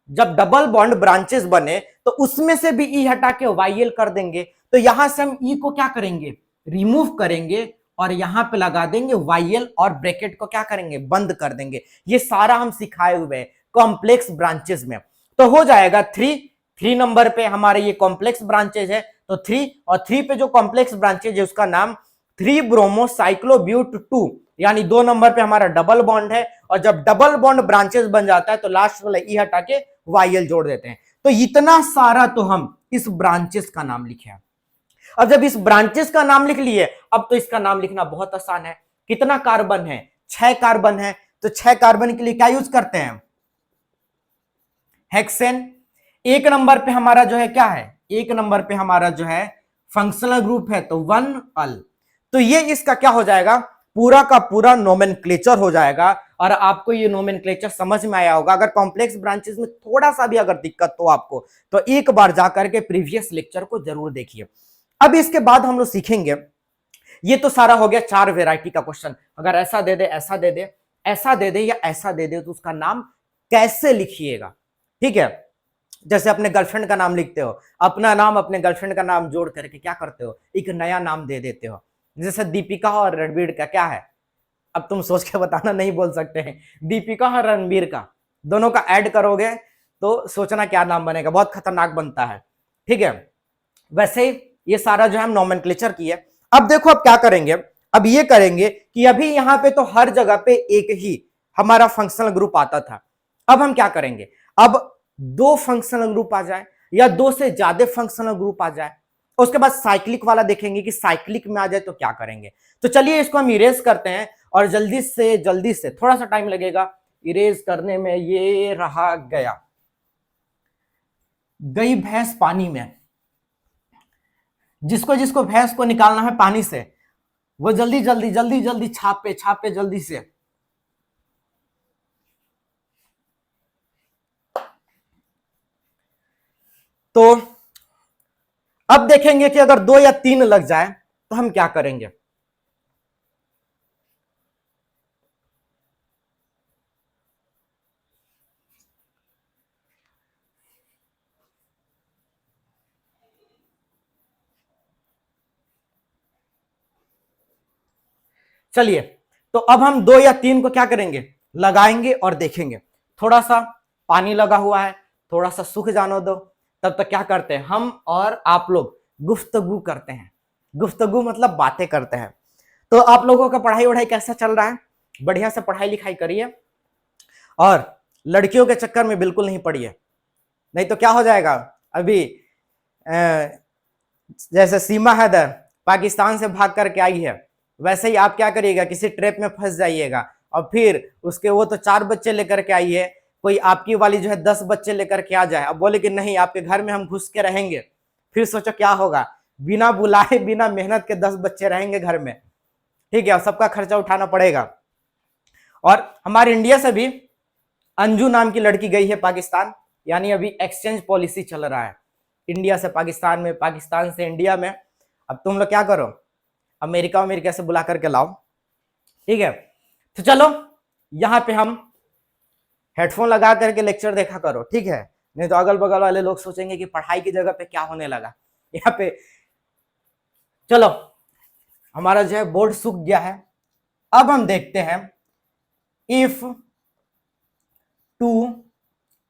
जब डबल बॉन्ड ब्रांचेस बने तो उसमें से भी ई हटा के YL कर देंगे। तो यहां से हम ई को क्या करेंगे, रिमूव करेंगे और यहां पे लगा देंगे YL, और ब्रैकेट को क्या करेंगे, बंद कर देंगे। ये सारा हम सिखाए हुए हैं कॉम्प्लेक्स ब्रांचेस में। तो हो जाएगा 3 नंबर पे हमारे ये कॉम्प्लेक्स ब्रांचेज है तो 3, और 3 पे जो कॉम्प्लेक्स ब्रांचेज है उसका नाम 3 ब्रोमो साइक्लोब्यूट 2, यानी 2 नंबर पे हमारा डबल बॉन्ड है। और जब डबल बॉन्ड ब्रांचेस बन जाता है तो लास्ट वाला ई हटा के YL जोड़ देते हैं। तो इतना सारा तो हम इस ब्रांचेस का नाम लिखे हैं। अब जब इस ब्रांचेस का नाम लिख लिए, अब तो इसका नाम लिखना बहुत आसान है। कितना कार्बन है, 6 कार्बन है, तो 6 कार्बन के लिए क्या यूज करते हैं, हेक्सेन। 1 नंबर पे हमारा जो है क्या है, 1 नंबर पे हमारा जो है फंक्शनल ग्रुप है तो 1 अल। तो ये इसका क्या हो जाएगा, पूरा का पूरा नोमेनक्लेचर हो जाएगा। और आपको ये नोमेनक्लेचर समझ में आया होगा। अगर कॉम्प्लेक्स ब्रांचेस में थोड़ा सा भी अगर दिक्कत हो आपको तो एक बार जाकर के प्रीवियस लेक्चर को जरूर देखिए। अब इसके बाद हम लोग सीखेंगे, ये तो सारा हो गया 4 वेराइटी का क्वेश्चन। अगर ऐसा दे दे, ऐसा दे दे, ऐसा दे दे या ऐसा दे दे तो उसका नाम कैसे लिखिएगा, ठीक है। जैसे अपने गर्लफ्रेंड का नाम लिखते हो, अपना नाम अपने गर्लफ्रेंड का नाम जोड़ करके क्या करते हो, एक नया नाम दे देते हो। जैसे दीपिका और रणबीर का क्या है, अब तुम सोच के बताना, नहीं बोल सकते हैं। दीपिका और रणबीर का दोनों का ऐड करोगे तो सोचना क्या नाम बनेगा, बहुत खतरनाक बनता है, ठीक है। वैसे ये सारा जो है हम नोमेनक्लेचर किया। अब देखो अब क्या करेंगे, अब ये करेंगे कि अभी यहां पे तो हर जगह पे एक ही हमारा फंक्शनल ग्रुप आता था। अब हम क्या करेंगे, अब दो फंक्शनल ग्रुप आ जाए या दो से ज्यादा फंक्शनल ग्रुप आ जाए, उसके बाद साइक्लिक वाला देखेंगे कि साइक्लिक में आ जाए तो क्या करेंगे। तो चलिए इसको हम इरेज करते हैं और जल्दी से थोड़ा सा टाइम लगेगा इरेज करने में। ये रहा गया, गई भैंस पानी में। जिसको जिसको भैंस को निकालना है पानी से वो जल्दी जल्दी जल्दी जल्दी छापे छापे जल्दी से। तो अब देखेंगे कि अगर 2 या 3 लग जाए तो हम क्या करेंगे। चलिए तो अब हम 2 या 3 को क्या करेंगे, लगाएंगे और देखेंगे। थोड़ा सा पानी लगा हुआ है, थोड़ा सा सूख जाने दो, तब तक क्या करते हैं हम और आप लोग गुफ्तगू करते हैं। गुफ्तगू मतलब बातें करते हैं। तो आप लोगों का पढ़ाई वढ़ाई कैसा चल रहा है, बढ़िया से पढ़ाई लिखाई करिए और लड़कियों के चक्कर में बिल्कुल नहीं पड़िए, नहीं तो क्या हो जाएगा। अभी जैसे सीमा हैदर पाकिस्तान से भाग करके आई है, वैसे ही आप क्या करिएगा, किसी ट्रैप में फंस जाइएगा और फिर उसके वो तो 4 बच्चे लेकर के आई है, कोई आपकी वाली जो है 10 बच्चे लेकर के आ जाए, अब बोले कि नहीं आपके घर में हम घुस के रहेंगे, फिर सोचो क्या होगा। बिना बुलाए बिना मेहनत के 10 बच्चे रहेंगे घर में, ठीक है, सबका खर्चा उठाना पड़ेगा। और हमारे इंडिया से भी अंजू नाम की लड़की गई है पाकिस्तान, यानी अभी एक्सचेंज पॉलिसी चल रहा है, इंडिया से पाकिस्तान में, पाकिस्तान से इंडिया में। अब तुम लोग क्या करो, अमेरिका से बुला करके लाओ, ठीक है। तो चलो यहां पे हम हेडफोन लगा करके लेक्चर देखा करो, ठीक है, नहीं तो अगल बगल वाले लोग सोचेंगे कि पढ़ाई की जगह पे क्या होने लगा यहाँ पे। चलो हमारा जो है बोर्ड सूख गया है। अब हम देखते हैं इफ 2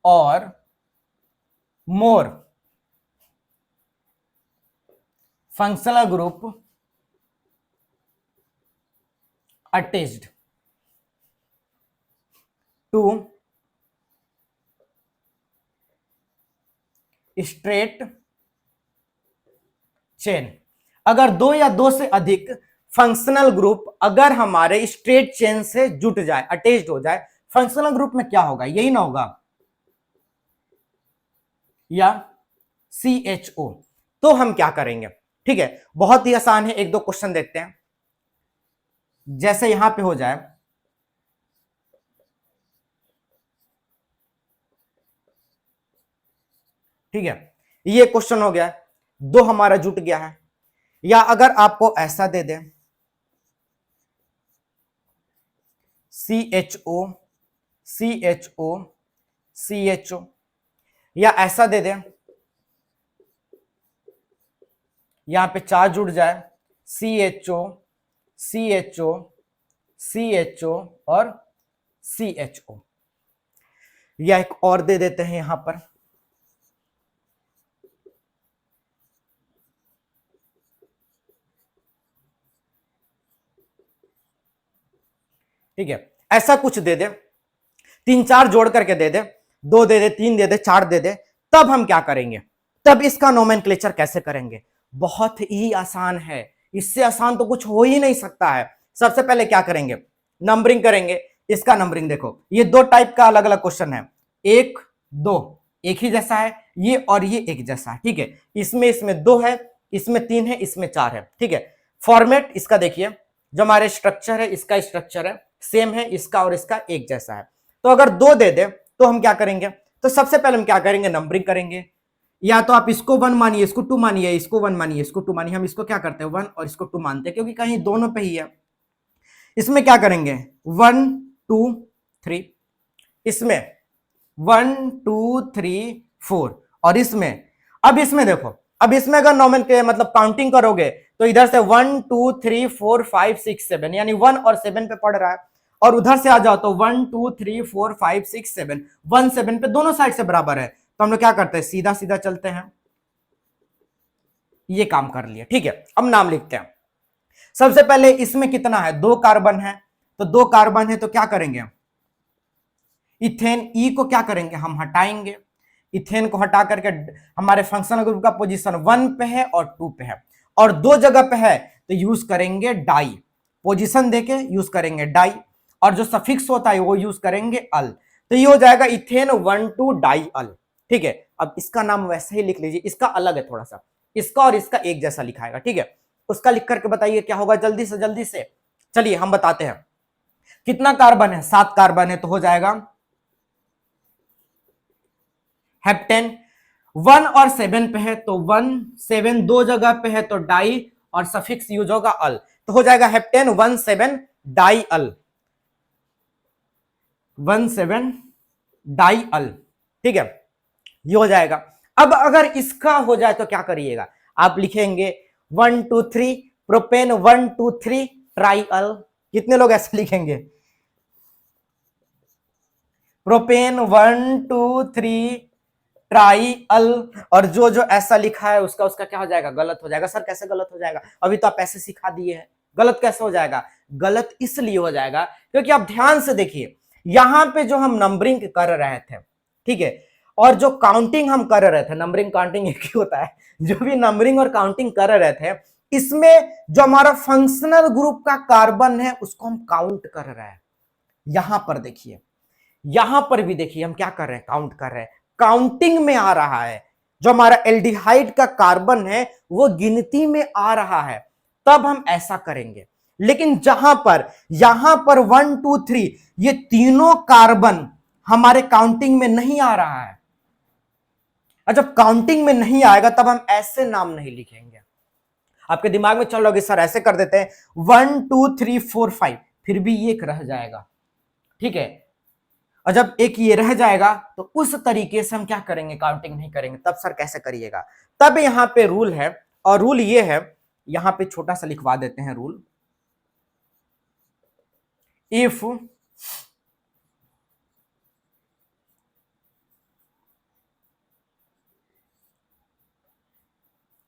और मोर functional group attached to straight chain। अगर 2 या 2 से अधिक फंक्शनल ग्रुप अगर हमारे स्ट्रेट चेन से जुट जाए, अटैच्ड हो जाए, फंक्शनल ग्रुप में क्या होगा, यही ना होगा, या CHO। तो हम क्या करेंगे, ठीक है, बहुत ही आसान है, 1-2 क्वेश्चन देखते हैं। जैसे यहां पे हो जाए, ठीक है, ये क्वेश्चन हो गया, 2 हमारा जुट गया है। या अगर आपको ऐसा दे दे CHO CHO CHO, या ऐसा दे दे, यहां पे 4 जुड़ जाए, CHO CHO CHO और CHO, या एक और दे देते हैं यहां पर, ठीक है, ऐसा कुछ दे दे, 3-4 जोड़ करके दे दे, 2 दे दे, 3 दे दे, 4 दे दे, तब हम क्या करेंगे, तब इसका नोमेनक्लेचर कैसे करेंगे। बहुत ही आसान है, इससे आसान तो कुछ हो ही नहीं सकता है। सबसे पहले क्या करेंगे, नंबरिंग करेंगे। इसका नंबरिंग देखो, ये 2 टाइप का अलग अलग क्वेश्चन है, 1 2 एक ही जैसा है, ये और ये एक जैसा है, ठीक है, इसमें 2 है, इसमें 3 है, इसमें 4 है, ठीक है। फॉर्मेट इसका देखिए, जो हमारे स्ट्रक्चर है, इसका स्ट्रक्चर है सेम है, इसका और इसका एक जैसा है। तो अगर 2 दे दे तो हम क्या करेंगे, तो सबसे पहले हम क्या करेंगे, नंबरिंग करेंगे। या तो आप इसको 1 मानिए, इसको 2 मानिए, इसको 1 मानिए, इसको 2 मानिए, हम इसको क्या करते हैं 1 और इसको 2 मानते हैं, क्योंकि कहीं दोनों पे ही है। इसमें क्या करेंगे 1 2 3, इसमें 1 2 3 4, और इसमें, अब इसमें देखो, अब इसमें अगर नॉर्मल के मतलब काउंटिंग करोगे तो इधर से 1 2 3 4 5 6 7, यानी 1 और 7 पे पड़ रहा है, और उधर से आ जाओ तो 1 2 3 4 5 6 7, 1 7 पे दोनों साइड से बराबर है। तो हम लोग क्या करते हैं, सीधा सीधा चलते हैं, ये काम कर लिया। ठीक है, अब नाम लिखते हैं। सबसे पहले इसमें कितना है, 2 कार्बन है, तो 2 कार्बन है तो क्या करेंगे, इथेन ई को क्या करेंगे, हम हटाएंगे। इथेन को हटा करके हमारे फंक्शनल ग्रुप का पोजीशन 1 पे है और 2 पे है, और 2 जगह पे है तो यूज करेंगे डाई, पोजीशन देके यूज करेंगे डाई, और जो सफिक्स होता है वो यूज करेंगे अल। तो ये हो जाएगा इथेन 1,2 डाई अल। ठीक है, अब इसका नाम वैसे ही लिख लीजिए, इसका अलग है थोड़ा सा, इसका और इसका एक जैसा लिखाएगा। ठीक है, उसका लिख करके बताइए क्या होगा, जल्दी से जल्दी से। चलिए हम बताते हैं, कितना कार्बन है, 7 कार्बन है, तो हो जाएगा हेप्टेन। 1 और 7 पे है तो 1 7 दो जगह पे है तो डाई, और सफिक्स यूज होगा अल, तो हो जाएगा हेप्टेन 1,7 डाई अल, 1,7 डाई अल। ठीक है, ये हो जाएगा। अब अगर इसका हो जाए तो क्या करिएगा, आप लिखेंगे 1 2 3 प्रोपेन 1 2 3 ट्राई अल। कितने लोग ऐसे लिखेंगे, प्रोपेन 1 2 3 ट्राई अल, और जो जो ऐसा लिखा है उसका उसका क्या हो जाएगा, गलत हो जाएगा। सर कैसे गलत हो जाएगा, अभी तो आप ऐसे सिखा दिए हैं, गलत कैसे हो जाएगा, गलत इसलिए हो जाएगा क्योंकि आप ध्यान से देखिए, यहां पे जो हम नंबरिंग कर रहे थे, ठीक है, और जो काउंटिंग हम कर रहे थे, नंबरिंग काउंटिंग एक ही होता है, जो भी नंबरिंग और काउंटिंग कर रहे थे, इसमें जो हमारा फंक्शनल ग्रुप का कार्बन है उसको हम काउंट कर रहे हैं। यहां पर देखिए, यहां पर भी देखिए हम क्या कर रहे हैं, काउंट कर रहे हैं, काउंटिंग में आ रहा है। जो हमारा एल्डिहाइड का कार्बन है वो गिनती में आ रहा है, तब हम ऐसा करेंगे। लेकिन जहां पर यहां पर 1 2 3 ये तीनों कार्बन हमारे काउंटिंग में नहीं आ रहा है, और जब काउंटिंग में नहीं आएगा तब हम ऐसे नाम नहीं लिखेंगे। आपके दिमाग में चल रहा सर ऐसे कर देते हैं 1 2 3 4 5, फिर भी एक रह जाएगा। ठीक है, और जब एक ये रह जाएगा तो उस तरीके से हम क्या करेंगे, काउंटिंग नहीं करेंगे। तब सर कैसे करिएगा, तब यहां पे रूल है, और रूल ये है, यहां पे छोटा सा लिखवा देते हैं rule,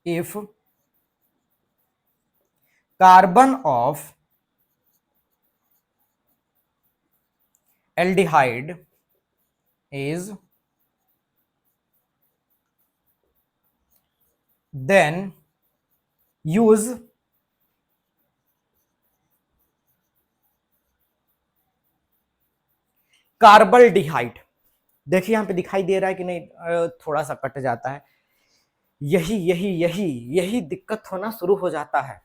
if carbon of aldehyde is then use कार्बल्डिहाइड। देखिए यहां पे दिखाई दे रहा है कि नहीं, थोड़ा सा कट जाता है, यही यही यही यही दिक्कत होना शुरू हो जाता है।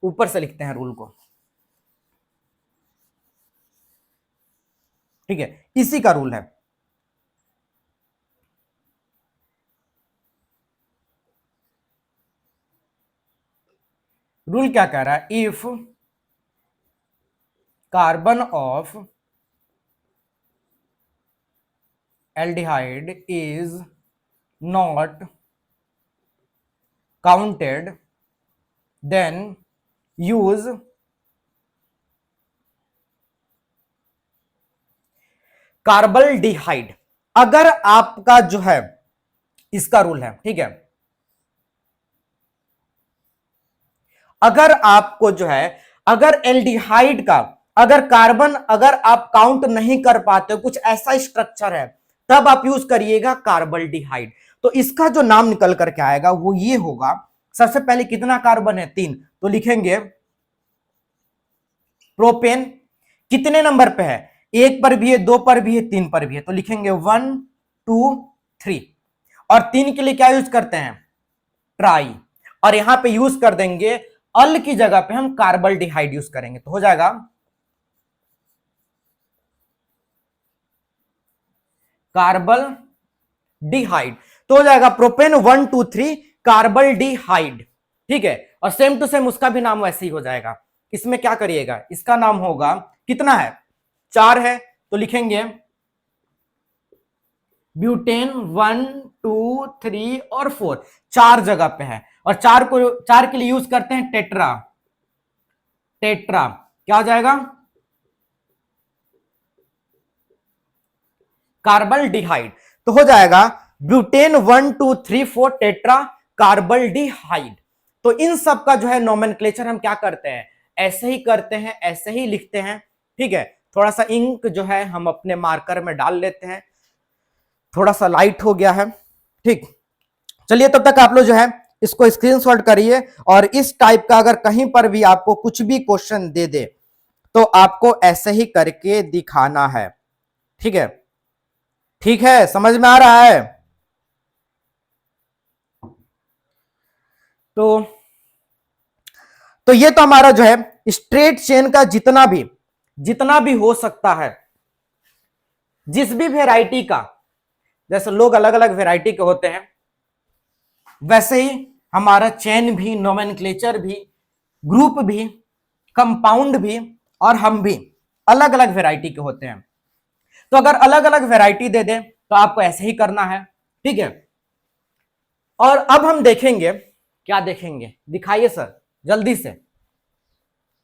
ऊपर से लिखते हैं रूल को, ठीक है, इसी का रूल है। रूल क्या कह रहा है, if carbon of aldehyde is not counted then use कार्बल्डिहाइड। अगर आपका जो है इसका रूल है, ठीक है, अगर आपको जो है, अगर एल्डिहाइड का अगर कार्बन अगर आप काउंट नहीं कर पाते, कुछ ऐसा स्ट्रक्चर है, तब आप यूज करिएगा कार्बल्डिहाइड। तो इसका जो नाम निकल करके आएगा वो ये होगा, सबसे पहले कितना कार्बन है, 3, तो लिखेंगे प्रोपेन, कितने नंबर पे है, 1 पर भी है, 2 पर भी है, 3 पर भी है, तो लिखेंगे 1 2 3, और 3 के लिए क्या यूज करते हैं, ट्राई, और यहां पे यूज कर देंगे अल की जगह पे हम कार्बल्डिहाइड यूज करेंगे, तो हो जाएगा कार्बल्डिहाइड। तो हो जाएगा प्रोपेन 1 2 3 कार्बल्डिहाइड। ठीक है, और सेम टू सेम उसका भी नाम वैसे ही हो जाएगा। इसमें क्या करिएगा, इसका नाम होगा, कितना है, 4 है, तो लिखेंगे ब्यूटेन 1 2 3 और 4, 4 जगह पे है, और 4 के लिए यूज करते हैं टेट्रा, टेट्रा क्या हो जाएगा, कार्बल्डिहाइड। तो हो जाएगा ब्यूटेन 1 2 3 4 टेट्रा कार्बल्डिहाइड। तो इन सब का जो है नोमेनक्लेचर हम क्या करते हैं, ऐसे ही करते हैं, ऐसे ही लिखते हैं। ठीक है, थोड़ा सा इंक जो है हम अपने मार्कर में डाल लेते हैं, थोड़ा सा लाइट हो गया है। ठीक, चलिए तब तक आप लोग जो है इसको स्क्रीनशॉट करिए, और इस टाइप का अगर कहीं पर भी आपको कुछ भी क्वेश्चन दे दे तो आपको ऐसे ही करके दिखाना है। ठीक है, ठीक है, समझ में आ रहा है? तो ये तो हमारा जो है स्ट्रेट चेन का जितना भी हो सकता है, जिस भी वैरायटी का, जैसे लोग अलग अलग वैरायटी के होते हैं, वैसे ही हमारा चेन भी, नोमेनक्लेचर भी, ग्रुप भी, कंपाउंड भी, और हम भी अलग अलग वैरायटी के होते हैं। तो अगर अलग अलग वैरायटी दे दें तो आपको ऐसे ही करना है। ठीक है, और अब हम देखेंगे, क्या देखेंगे, दिखाइए सर जल्दी से,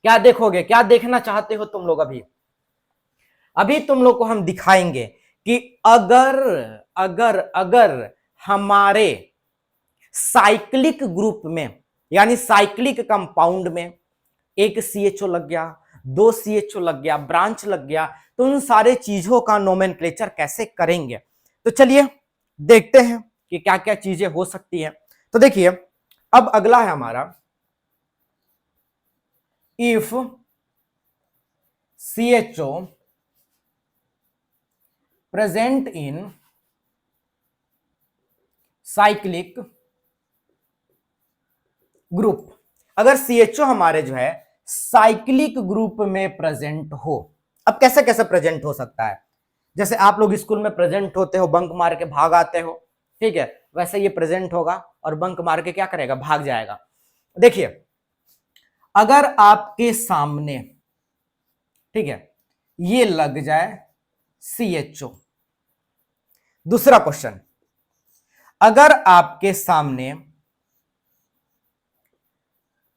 क्या देखोगे, क्या देखना चाहते हो तुम लोग? अभी तुम लोग को हम दिखाएंगे कि अगर अगर अगर हमारे साइक्लिक ग्रुप में, यानी साइक्लिक कंपाउंड में एक CHO लग गया, 2 CHO लग गया, ब्रांच लग गया, तो उन सारे चीजों का नोमेनक्लेचर कैसे करेंगे। तो चलिए देखते हैं कि क्या क्या चीजें हो सकती है। तो देखिए, अब अगला है हमारा, if CHO present in cyclic group. अगर CHO हमारे जो है साइक्लिक ग्रुप में प्रेजेंट हो, अब कैसे कैसे प्रेजेंट हो सकता है, जैसे आप लोग स्कूल में प्रेजेंट होते हो, बंक मार के भाग आते हो, ठीक है, वैसे ये प्रेजेंट होगा और बंक मार के क्या करेगा, भाग जाएगा। देखिए, अगर आपके सामने, ठीक है, ये लग जाए CHO। दूसरा क्वेश्चन, अगर आपके सामने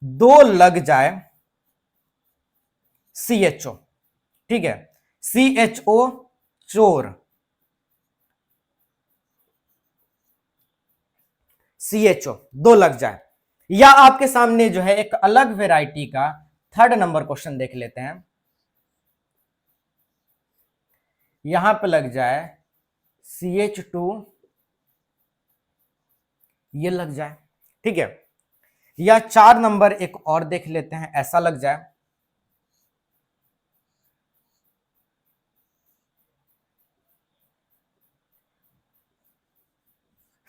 2 लग जाए CHO, ठीक है, CHO चोर, CHO 2 लग जाए, या आपके सामने जो है एक अलग वैरायटी का 3rd नंबर क्वेश्चन देख लेते हैं, यहां पे लग जाए CH2, ये लग जाए, ठीक है, या 4 नंबर एक और देख लेते हैं, ऐसा लग जाए,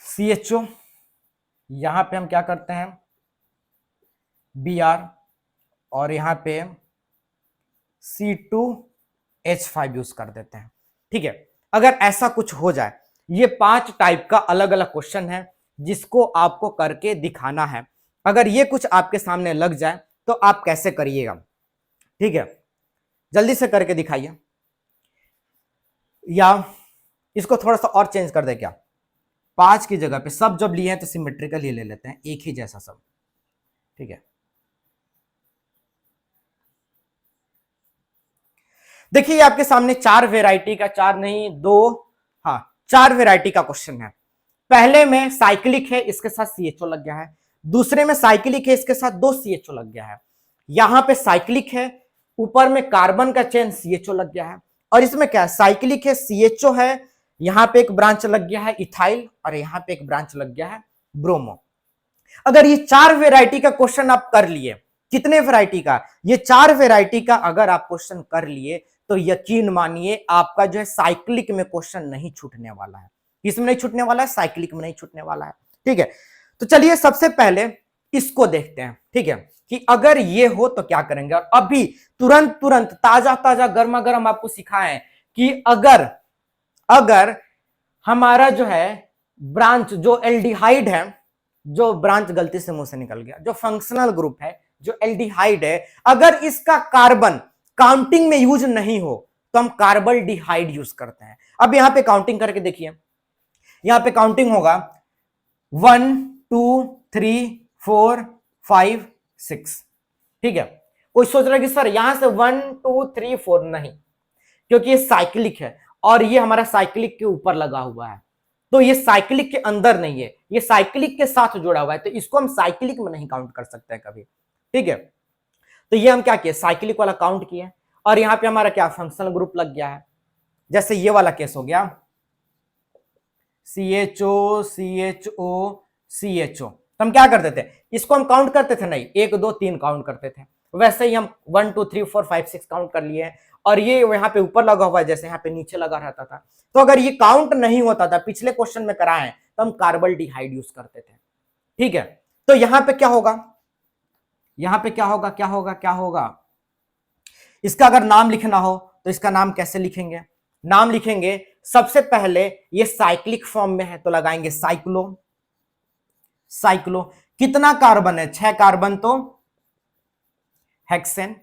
CHO, यहां पे हम क्या करते हैं, Br, और यहां पे C2H5 यूज कर देते हैं। ठीक है, अगर ऐसा कुछ हो जाए, ये 5 टाइप का अलग अलग क्वेश्चन है जिसको आपको करके दिखाना है। अगर ये कुछ आपके सामने लग जाए तो आप कैसे करिएगा, ठीक है, जल्दी से करके दिखाइए, या इसको थोड़ा सा और चेंज कर दे क्या, 5 की जगह पे सब जब लिए हैं तो सिमेट्रिकल ही ले लेते हैं, एक ही जैसा सब। ठीक है, देखिए आपके सामने 4 वैरायटी का, 4 नहीं 2, हाँ 4 वैरायटी का क्वेश्चन है। पहले में साइक्लिक है, इसके साथ CHO लग गया है, दूसरे में साइक्लिक है, इसके साथ 2 CHO लग गया है, यहां पे साइक्लिक है, ऊपर में कार्बन का चेन CHO लग गया है, और इसमें क्या है, साइक्लिक है, CHO है, यहां पे एक ब्रांच लग गया है इथाइल, और यहां पे एक ब्रांच लग गया है ब्रोमो। अगर ये 4 वैरायटी का क्वेश्चन आप कर लिए, कितने वैरायटी का, ये 4 वैरायटी का अगर आप क्वेश्चन कर लिए तो यकीन मानिए आपका जो है साइक्लिक में क्वेश्चन नहीं छूटने वाला है। किसमें नहीं छूटने वाला है, साइक्लिक में नहीं छूटने वाला है। ठीक है, तो चलिए सबसे पहले इसको देखते हैं, ठीक है, कि अगर ये हो तो क्या करेंगे। और अभी तुरंत तुरंत ताजा ताजा गर्मा गर्म आपको सिखाएं कि अगर हमारा जो है ब्रांच, जो एल्डिहाइड है, जो ब्रांच गलती से मुंह से निकल गया, जो फंक्शनल ग्रुप है, जो एल्डिहाइड है, अगर इसका कार्बन काउंटिंग में यूज नहीं हो तो हम कार्बल्डिहाइड यूज करते हैं। अब यहां पे काउंटिंग करके देखिए, यहां पे काउंटिंग होगा 1 2 3 4 5 6, ठीक है। कोई सोच रहा है कि सर यहां से 1 2 3 4 नहीं, क्योंकि ये साइक्लिक है और ये हमारा साइक्लिक के ऊपर लगा हुआ है, तो ये साइक्लिक के अंदर नहीं है, ये साइक्लिक के साथ जुड़ा हुआ है, तो इसको हम साइक्लिक में नहीं काउंट कर सकते कभी। ठीक है, तो ये हम क्या किए, साइक्लिक वाला काउंट किए, और यहां पे हमारा क्या फंक्शनल ग्रुप लग गया है। जैसे ये वाला केस हो गया CHO CHO CHO, तो हम क्या करते थे, इसको हम काउंट करते थे नहीं, 1 2 3 काउंट करते थे। वैसे ही हम 1 2 3 4 5 6 काउंट कर लिए, और ये यहाँ पे ऊपर लगा हुआ है, जैसे यहाँ पे नीचे लगा रहता था। तो अगर ये काउंट नहीं होता था, पिछले क्वेश्चन में कराए तो हम कार्बल्डिहाइड यूज करते थे। ठीक है, तो यहां पे क्या होगा, यहां पे क्या होगा, क्या होगा, क्या होगा, इसका अगर नाम लिखना हो तो इसका नाम कैसे लिखेंगे, नाम लिखेंगे सबसे पहले, ये साइक्लिक फॉर्म में है तो लगाएंगे साइक्लो। साइक्लो कितना कार्बन है, 6 कार्बन, तो हेक्सेन।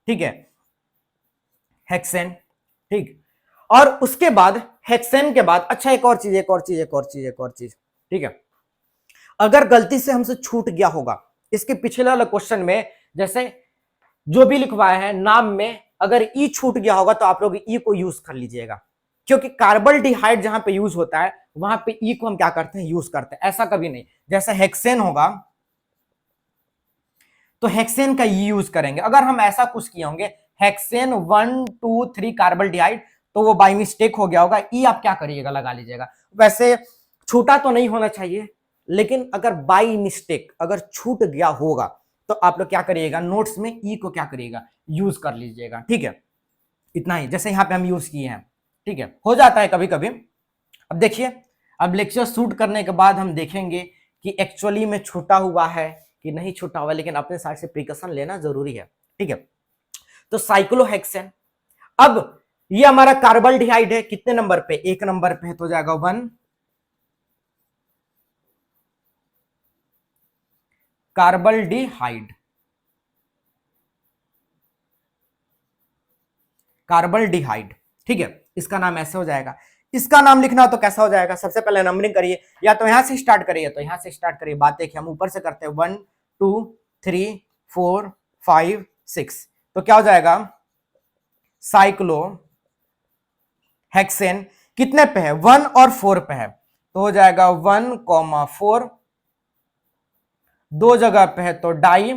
ठीक है, हेक्सेन। ठीक, और उसके बाद हेक्सेन के बाद, अच्छा एक और चीज, एक और चीज, एक और चीज, एक और चीज। ठीक है, अगर गलती से हमसे छूट गया होगा, इसके पिछले वाले क्वेश्चन में जैसे जो भी लिखवाया है नाम में, अगर ई छूट गया होगा तो आप लोग ई को यूज कर लीजिएगा, क्योंकि कार्बल्डिहाइड जहां पे यूज होता है वहां पे ई को हम क्या करते हैं, यूज करते हैं। ऐसा कभी नहीं, जैसे हेक्सेन होगा तो हेक्सेन का ई यूज करेंगे। अगर हम ऐसा कुछ किए होंगे हेक्सेन 1 2 3 कार्बल्डिहाइड, तो वो बाय मिस्टेक हो गया होगा, ई आप क्या करिएगा, लगा लीजिएगा। वैसे छूटा तो नहीं होना चाहिए, लेकिन अगर बाय मिस्टेक अगर छूट गया होगा तो आप लोग क्या करिएगा, नोट्स में ई को क्या करिएगा, यूज कर लीजिएगा। ठीक है, इतना ही, जैसे यहां पे हम यूज किए हैं। ठीक है, हो जाता है कभी कभी। अब देखिए, अब लेक्चर शूट करने के बाद हम देखेंगे कि एक्चुअली में छूटा हुआ है कि नहीं छूटा हुआ, लेकिन अपने साइड से प्रिकॉशन लेना जरूरी है। ठीक है, तो साइक्लोहेक्सेन, अब ये हमारा कार्बल्डिहाइड है, कितने नंबर पे, 1 नंबर पे है, तो जाएगा 1 कार्बल्डिहाइड। कार्बल्डिहाइड, ठीक है, इसका नाम ऐसे हो जाएगा। इसका नाम लिखना हो तो कैसा हो जाएगा, सबसे पहले नंबरिंग करिए, या तो यहां से स्टार्ट करिए, तो यहां से स्टार्ट करिए। बात देखिए, हम ऊपर से करते हैं 1 2 3 4 5 6, तो क्या हो जाएगा, साइक्लो हेक्सेन कितने पे है, 1 और 4 पे है, तो हो जाएगा 1,4, 2 जगह पे है तो डाई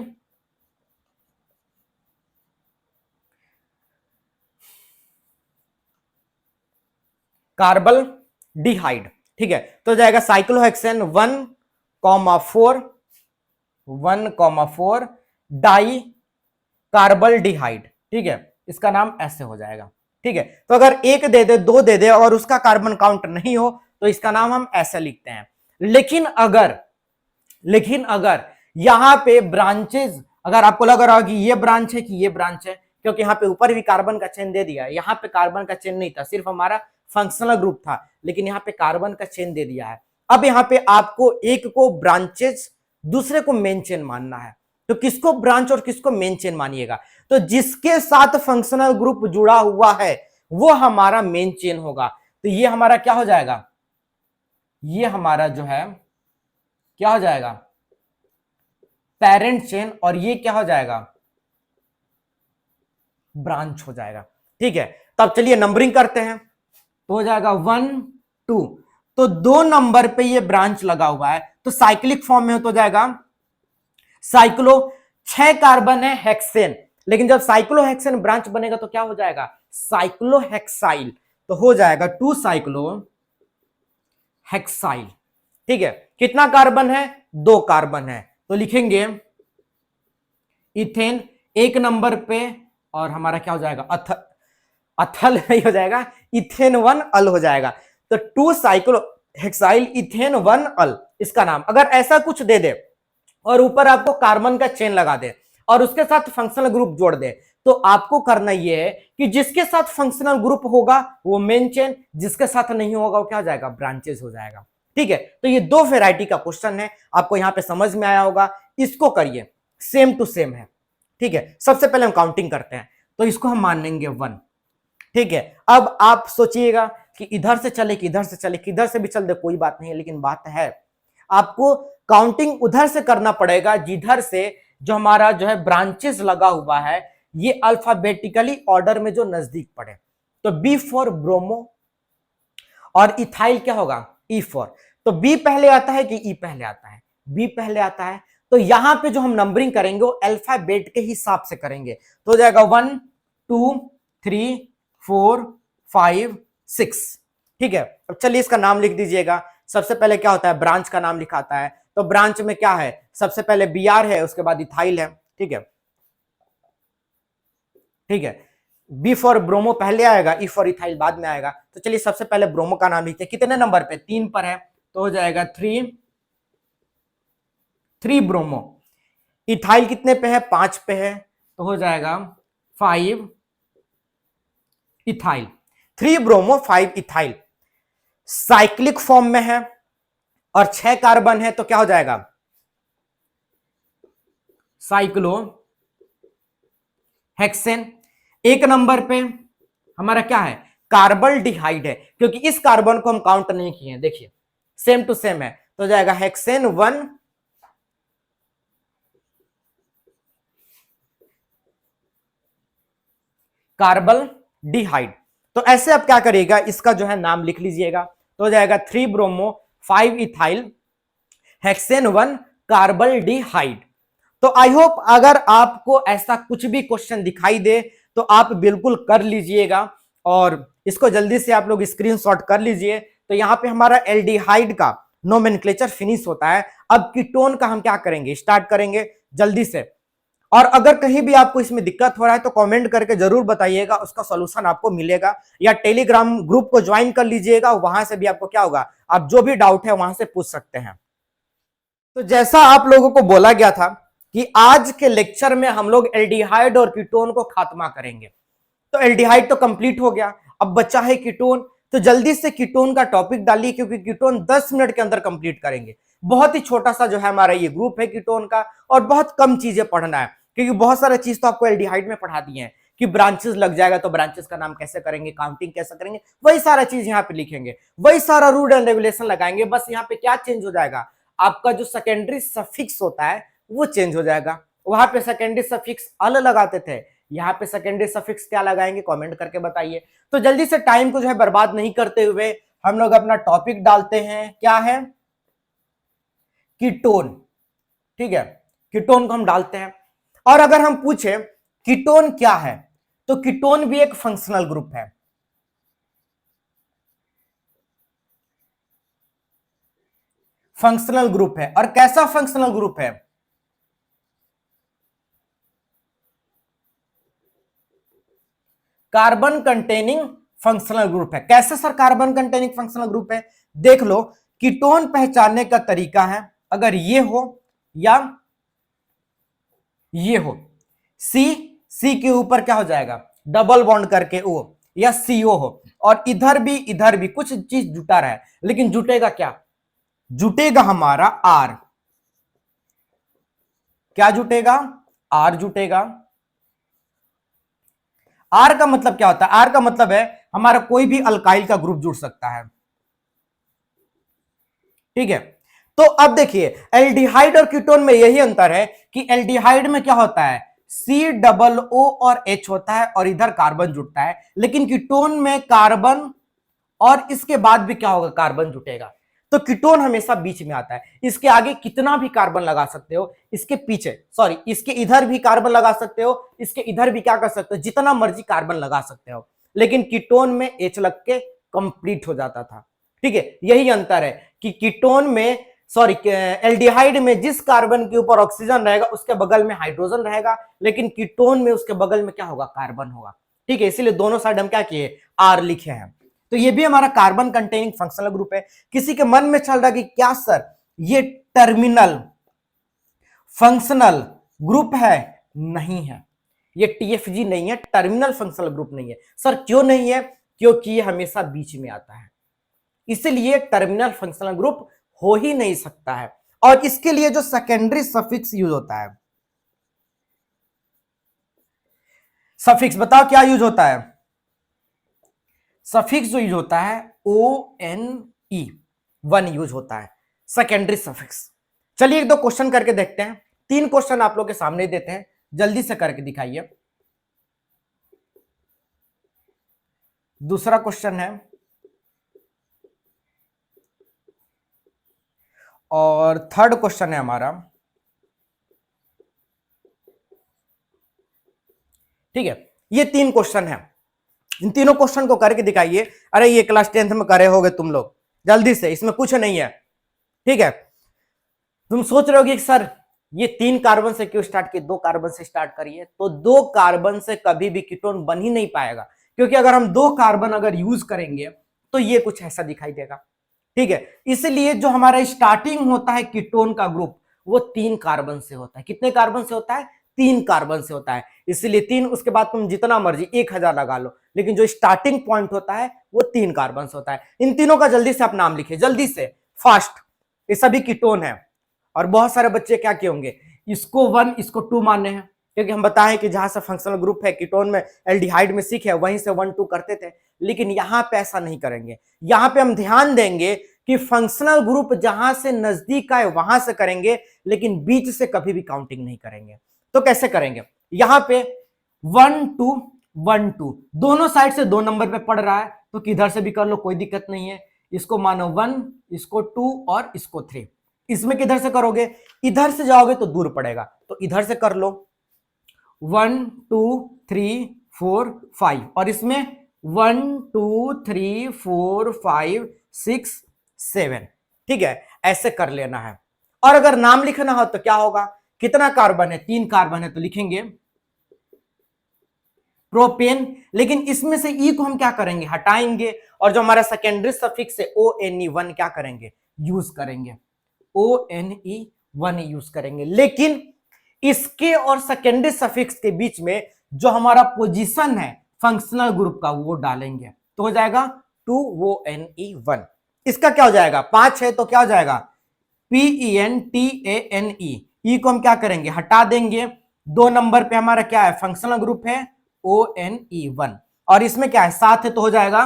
कार्बल्डिहाइड। ठीक है, तो जाएगा साइक्लोहेक्सेन 1,4 डाई कार्बल्डिहाइड। ठीक है, इसका नाम ऐसे हो जाएगा। ठीक है, तो अगर 1 दे दे, 2 दे दे और उसका कार्बन काउंट नहीं हो तो इसका नाम हम ऐसे लिखते हैं। लेकिन अगर यहां पे ब्रांचेस, अगर आपको लग रहा हो कि ये ब्रांच है कि ये ब्रांच है, क्योंकि यहां पे ऊपर भी कार्बन का चेन दे दिया है, यहां पे कार्बन का चेन नहीं था, सिर्फ हमारा फंक्शनल ग्रुप था, लेकिन यहाँ पे कार्बन का चेन दे दिया है। अब यहाँ पे आपको एक को ब्रांचेस, दूसरे को मेन चेन मानना है, तो किसको ब्रांच और किसको मेन चेन मानिएगा, तो जिसके साथ फंक्शनल ग्रुप जुड़ा हुआ है वो हमारा मेन चेन होगा। तो ये हमारा क्या हो जाएगा, ये हमारा जो है क्या हो जाएगा, पेरेंट चेन, और ये क्या हो जाएगा, ब्रांच हो जाएगा। ठीक है, तब चलिए नंबरिंग करते हैं, तो हो जाएगा 1 2, तो 2 नंबर पे ये ब्रांच लगा हुआ है, तो साइक्लिक फॉर्म में हो तो जाएगा साइक्लो, 6 कार्बन है हेक्सेन, लेकिन जब साइक्लोहेक्सेन ब्रांच बनेगा तो क्या हो जाएगा, साइक्लोहेक्साइल, तो हो जाएगा 2 साइक्लो हेक्साइल। ठीक है, कितना कार्बन है, 2 कार्बन है, तो लिखेंगे इथेन 1 नंबर पे, और हमारा क्या हो जाएगा, अथल नहीं हो जाएगा, इथेन 1 अल हो जाएगा, तो 2 साइक्लोहेक्साइल इथेन 1 अल इसका नाम। अगर ऐसा कुछ दे दे और ऊपर आपको कार्बन का चेन लगा दे और उसके साथ फंक्शनल ग्रुप जोड़ दे, तो आपको करना यह है कि जिसके साथ फंक्शनल ग्रुप होगा वो मेन चेन, जिसके साथ नहीं होगा वो क्या हो जाएगा, ब्रांचेस हो जाएगा। ठीक है, तो ये 2 वेराइटी का क्वेश्चन है, आपको यहां पे समझ में आया होगा, इसको करिए, सेम टू सेम है। ठीक है, सबसे पहले हम काउंटिंग करते हैं, तो इसको हम मान लेंगे 1। ठीक है, अब आप सोचिएगा कि इधर से चले कि इधर से चले, किधर से भी चल दे कोई बात नहीं है, लेकिन बात है आपको काउंटिंग उधर से करना पड़ेगा जिधर से जो हमारा जो है ब्रांचेस लगा हुआ है ये अल्फाबेटिकली ऑर्डर में जो नजदीक पड़े। तो बी फॉर ब्रोमो, और इथाइल क्या होगा, ई फॉर, तो बी पहले आता है कि ई पहले आता है? बी पहले आता है। तो यहां पे जो हम नंबरिंग करेंगे वो अल्फाबेट के हिसाब से करेंगे, तो हो जाएगा 1 2 3 4 5 6। ठीक है, अब चलिए इसका नाम लिख दीजिएगा। सबसे पहले क्या होता है, ब्रांच का नाम लिखाता है, तो ब्रांच में क्या है, सबसे पहले बी आर है, उसके बाद इथाइल है। ठीक है, ठीक है, बी फॉर ब्रोमो पहले आएगा, ई फॉर इथाइल बाद में आएगा। तो चलिए सबसे पहले ब्रोमो का नाम लिखते हैं। कितने नंबर पे, 3 पर है, तो हो जाएगा 3 ब्रोमो। इथाइल कितने पे है, 5 पे है, तो हो जाएगा 5 ethyl. 3 bromo 5 ethyl cyclic form में है और 6 कार्बन है, तो क्या हो जाएगा, साइक्लो हेक्सेन। 1 नंबर पे हमारा क्या है, कार्बन डिहाइड है, क्योंकि इस कार्बन को हम काउंट नहीं किए हैं, देखिए सेम टू सेम है, तो हो जाएगा हेक्सेन 1 कार्बन डिहाइड। तो ऐसे आप क्या करिएगा, इसका जो है नाम लिख लीजिएगा, तो हो जाएगा 3 ब्रोमो 5 इथाइल हेक्सेन 1 कार्बन डिहाइड। तो आई होप अगर आपको ऐसा कुछ भी क्वेश्चन दिखाई दे तो आप बिल्कुल कर लीजिएगा और इसको जल्दी से आप लोग स्क्रीनशॉट कर लीजिए। तो यहां पे हमारा एल्डिहाइड का नोमेनक्लेचर फिनिश होता है। अब कीटोन का हम क्या करेंगे, स्टार्ट करेंगे जल्दी से। और अगर कहीं भी आपको इसमें दिक्कत हो रहा है तो कमेंट करके जरूर बताइएगा, उसका सॉल्यूशन आपको मिलेगा, या टेलीग्राम ग्रुप को ज्वाइन कर लीजिएगा, वहां से भी आपको क्या होगा, आप जो भी डाउट है वहां से पूछ सकते हैं। तो जैसा आप लोगों को बोला गया था कि आज के लेक्चर में हम लोग एल्डिहाइड और कीटोन को खात्मा करेंगे, तो एल्डिहाइड तो कंप्लीट हो गया, अब बचा है कीटोन। तो जल्दी से कीटोन का टॉपिक डालिए, क्योंकि कीटोन 10 मिनट के अंदर कंप्लीट करेंगे। बहुत ही छोटा सा जो है हमारा ये ग्रुप है कीटोन का, और बहुत कम चीजें पढ़ना है, क्योंकि बहुत सारा चीज तो आपको एल्डिहाइड में पढ़ा दिए हैं कि ब्रांचेस लग जाएगा तो ब्रांचेस का नाम कैसे करेंगे, काउंटिंग कैसे करेंगे, वही सारा चीज यहाँ पे लिखेंगे, वही सारा रूल एंड रेगुलेशन लगाएंगे। बस यहाँ पे क्या चेंज हो जाएगा, आपका जो सेकेंडरी सफिक्स होता है वो चेंज हो जाएगा। वहां पे सेकेंडरी सफिक्स अल लगाते थे, यहाँ पे सेकेंडरी सफिक्स क्या लगाएंगे, कमेंट करके बताइए। तो जल्दी से टाइम को जो है बर्बाद नहीं करते हुए हम लोग अपना टॉपिक डालते हैं, क्या है, कीटोन। ठीक है, कीटोन को हम डालते हैं। और अगर हम पूछे कीटोन क्या है, तो कीटोन भी एक फंक्शनल ग्रुप है। फंक्शनल ग्रुप है, और कैसा फंक्शनल ग्रुप है, कार्बन कंटेनिंग फंक्शनल ग्रुप है। कैसे sir carbon containing functional group है, देख लो, कीटोन पहचानने का तरीका है, अगर ये हो या ये हो, सी, सी के ऊपर क्या हो जाएगा, डबल बॉन्ड करके ओ, या सीओ हो, और इधर भी कुछ चीज जुटा रहा है, लेकिन जुटेगा क्या, जुटेगा हमारा आर। क्या जुटेगा, आर जुटेगा। आर का मतलब क्या होता है, आर का मतलब है हमारा कोई भी अल्काइल का ग्रुप जुड़ सकता है। ठीक है, तो अब देखिए एल्डिहाइड और कीटोन में यही अंतर है कि एल्डिहाइड में क्या होता है, सी डबल ओ और एच होता है और इधर कार्बन जुड़ता है, लेकिन कीटोन में कार्बन और इसके बाद भी क्या होगा, कार्बन जुटेगा। तो कीटोन हमेशा बीच में आता है, इसके आगे कितना भी कार्बन लगा सकते हो, इसके पीछे सॉरी इसके इधर भी कार्बन लगा सकते हो, इसके इधर भी क्या कर सकते हो, जितना मर्जी कार्बन लगा सकते हो, लेकिन कीटोन में एच लग के कंप्लीट हो जाता था। ठीक है, यही अंतर है कि कीटोन में सॉरी एल्डिहाइड में जिस कार्बन के ऊपर ऑक्सीजन रहेगा उसके बगल में हाइड्रोजन रहेगा, लेकिन कीटोन में उसके बगल में क्या होगा, कार्बन होगा। ठीक है, इसीलिए दोनों साइड हम क्या किए, आर लिखे हैं। तो ये भी हमारा कार्बन कंटेनिंग फंक्शनल ग्रुप है। किसी के मन में चल रहा कि क्या सर ये टर्मिनल फंक्शनल ग्रुप है, नहीं है, ये टीएफजी नहीं है, टर्मिनल फंक्शनल ग्रुप नहीं है। सर क्यों नहीं है, क्योंकि ये हमेशा बीच में आता है, इसलिए टर्मिनल फंक्शनल ग्रुप हो ही नहीं सकता है। और इसके लिए जो सेकेंडरी सफिक्स यूज होता है, सफिक्स बताओ क्या यूज होता है, सफिक्स जो यूज होता है ओ एन ई, 1 यूज होता है, सेकेंडरी सफिक्स। चलिए 1-2 क्वेश्चन करके देखते हैं। 3 क्वेश्चन आप लोग के सामने देते हैं, जल्दी से करके दिखाइए। दूसरा क्वेश्चन है, और थर्ड क्वेश्चन है हमारा, ठीक है। ये 3 क्वेश्चन है, इन तीनों क्वेश्चन को करके दिखाइए। अरे ये क्लास 10th में करे होगे तुम लोग, जल्दी से, इसमें कुछ नहीं है, ठीक है। तुम सोच रहे होगे कि सर ये 3 कार्बन से क्यों स्टार्ट किए, 2 कार्बन से स्टार्ट करिए। तो 2 कार्बन से कभी भी कीटोन बन ही नहीं पाएगा, क्योंकि अगर हम 2 कार्बन अगर यूज करेंगे तो ये कुछ ऐसा दिखाई देगा, ठीक है। इसलिए जो हमारा स्टार्टिंग होता है कीटोन का ग्रुप, वो 3 कार्बन से होता है। कितने कार्बन से होता है? 3 कार्बन से होता है। इसलिए 3, उसके बाद तुम जितना मर्जी 1000 लगा लो, लेकिन जो स्टार्टिंग पॉइंट होता है वो 3 कार्बन से होता है। इन तीनों का जल्दी से आप नाम लिखिए, जल्दी से, फास्ट। ये सभी कीटोन है। और बहुत सारे बच्चे क्या किए होंगे, इसको 1 इसको 2 मानने हैं, क्योंकि हम बताएं कि जहां से फंक्शनल ग्रुप है कीटोन में, एल्डिहाइड में सीख है, वहीं से 1 2 करते थे। लेकिन यहां पे ऐसा नहीं करेंगे। यहां पे हम ध्यान देंगे कि फंक्शनल ग्रुप जहां से नजदीक आए वहां से करेंगे, लेकिन बीच से कभी भी काउंटिंग नहीं करेंगे। तो कैसे करेंगे? यहां पे 1 2 1 2 दोनों साइड से 2 नंबर पे पड़ रहा है, तो किधर से भी कर लो, कोई दिक्कत नहीं है। इसको मानो 1, इसको 2 और इसको 3। इसमें किधर से करोगे? इधर से जाओगे तो दूर पड़ेगा, तो इधर से कर लो 1 2 3 4 5, और इसमें 1 2 3 4 5 6 7, ठीक है। ऐसे कर लेना है। और अगर नाम लिखना हो तो क्या होगा? कितना कार्बन है? 3 कार्बन है, तो लिखेंगे प्रोपेन। लेकिन इसमें से ई को हम क्या करेंगे? हटाएंगे, और जो हमारा सेकेंडरी सफिक्स है ONE1 क्या करेंगे? यूज करेंगे, ONE1 यूज करेंगे। लेकिन इसके और सेकेंडरी सफिक्स के बीच में जो हमारा पोजीशन है फंक्शनल ग्रुप का, वो डालेंगे, तो हो जाएगा 2ONE1। इसका क्या हो जाएगा? 5 है तो क्या हो जाएगा? PENTANE। ई को हम क्या करेंगे? हटा देंगे। 2 नंबर पे हमारा क्या है? फंक्शनल ग्रुप है ONE1, और इसमें क्या है? 7 है, तो हो जाएगा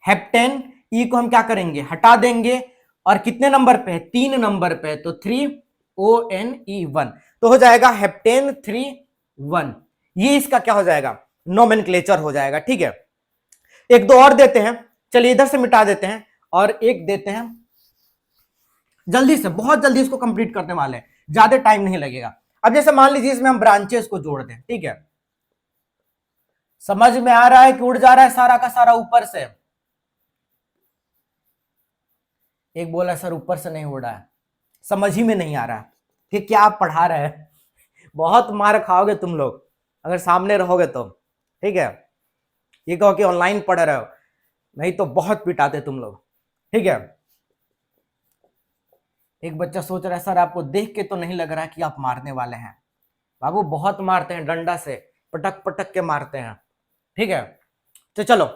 हेप्टेन। ई को हम क्या करेंगे? हटा देंगे। और कितने नंबर पे है? 3 नंबर पे, तो 3ONE1, तो हो जाएगा हेप्टेन 3 1। ये इसका क्या हो जाएगा? नोमेनक्लेचर हो जाएगा, ठीक है। 1 2 और देते हैं, चलिए इधर से मिटा देते हैं, और एक देते हैं जल्दी से, बहुत जल्दी इसको कंप्लीट करने वाले हैं, ज्यादा टाइम नहीं लगेगा। अब जैसे मान लीजिए इसमें हम ब्रांचेस को जोड़ दें, ठीक है। समझ में आ रहा है कि उड़ जा रहा है सारा का सारा ऊपर से? एक बोला सर ऊपर से नहीं उड़ रहा है, समझ ही में नहीं आ रहा कि क्या आप पढ़ा रहे हैं। बहुत मार खाओगे तुम लोग अगर सामने रहोगे तो, ठीक है। ये कहो कि ऑनलाइन पढ़ रहे हो, नहीं तो बहुत पिटाते तुम लोग, ठीक है। एक बच्चा सोच रहा है सर आपको देख के तो नहीं लग रहा कि आप मारने वाले हैं। बाबू बहुत मारते हैं, डंडा से पटक पटक के मारते हैं, ठीक है। तो चलो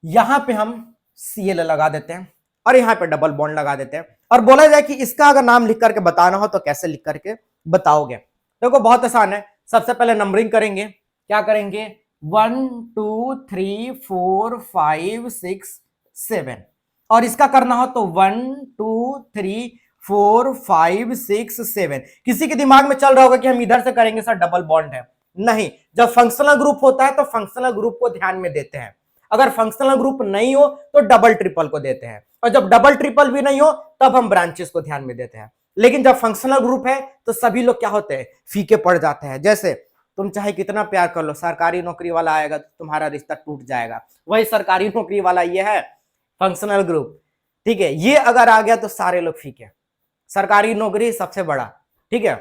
यहां पे हम Cl लगा देते हैं, और यहां पे डबल बॉन्ड लगा देते हैं, और बोला जाए कि इसका अगर नाम लिख करके बताना हो तो कैसे लिख करके बताओगे? देखो बहुत आसान है। सबसे पहले नंबरिंग करेंगे, क्या करेंगे? 1 2 3 4 5 6 7, और इसका करना हो तो 1 2 3 4 5 6 7। किसी के दिमाग में चल रहा होगा कि हम इधर से करेंगे सर, डबल बॉन्ड है। नहीं, जब फंक्शनल ग्रुप होता है तो फंक्शनल ग्रुप को ध्यान में देते हैं। अगर फंक्शनल ग्रुप नहीं हो तो डबल ट्रिपल को देते हैं, और जब डबल ट्रिपल भी नहीं हो तब हम ब्रांचेस को ध्यान में देते हैं। लेकिन जब फंक्शनल ग्रुप है तो सभी लोग क्या होते हैं? फीके पड़ जाते हैं। जैसे तुम चाहे कितना प्यार कर लो, सरकारी नौकरी वाला आएगा तो तुम्हारा रिश्ता टूट जाएगा। वही सरकारी नौकरी वाला ये है फंक्शनल ग्रुप, ठीक है। ये अगर आ गया तो सारे लोग फीके। सरकारी नौकरी सबसे बड़ा, ठीक है।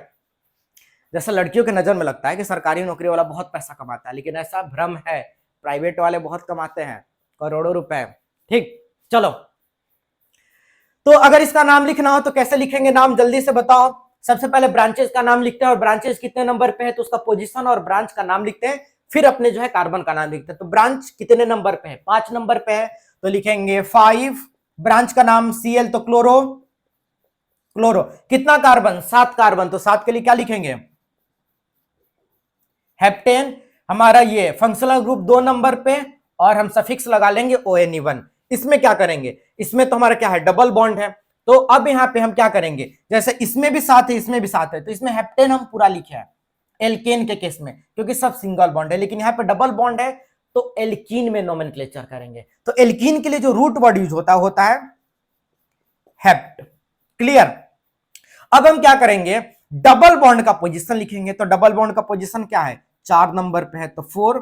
जैसे लड़कियों के नजर में लगता है कि सरकारी नौकरी वाला बहुत पैसा कमाता है, लेकिन ऐसा भ्रम है, प्राइवेट वाले बहुत कमाते हैं, करोड़ों रुपए, ठीक। चलो, तो अगर इसका नाम लिखना हो तो कैसे लिखेंगे नाम? जल्दी से बताओ। सबसे पहले ब्रांचेस का नाम लिखते हैं, और ब्रांचेस कितने नंबर पे है तो उसका पोजीशन और ब्रांच का नाम लिखते हैं, फिर अपने जो है कार्बन का नाम लिखते हैं। तो ब्रांच कितने नंबर पे है? 5 नंबर पे है, तो लिखेंगे 5। ब्रांच का नाम Cl, तो क्लोरो। क्लोरो कितना कार्बन? 7 कार्बन, तो 7 के लिए क्या लिखेंगे? हेप्टेन। हमारा ये फंक्शनल ग्रुप 2 नंबर पे, और हम सफिक्स लगा लेंगे ONE1। इसमें क्या करेंगे? इसमें तो हमारा क्या है? डबल बॉन्ड है। तो अब यहां पे हम क्या करेंगे? जैसे इसमें भी 7 है, इसमें भी 7 है, तो इसमें हेप्टेन हम पूरा लिखे हैं एल्केन के केस में, क्योंकि सब सिंगल बॉन्ड है। लेकिन यहाँ पे डबल बॉन्ड है तो एल्कीन में नोमेनक्लेचर करेंगे। तो एल्कीन के लिए जो रूट वर्ड यूज होता है हेप्ट। क्लियर। अब हम क्या करेंगे, डबल बॉन्ड का पोजीशन लिखेंगे। तो डबल बॉन्ड का पोजीशन क्या है, 4 नंबर पे है, तो 4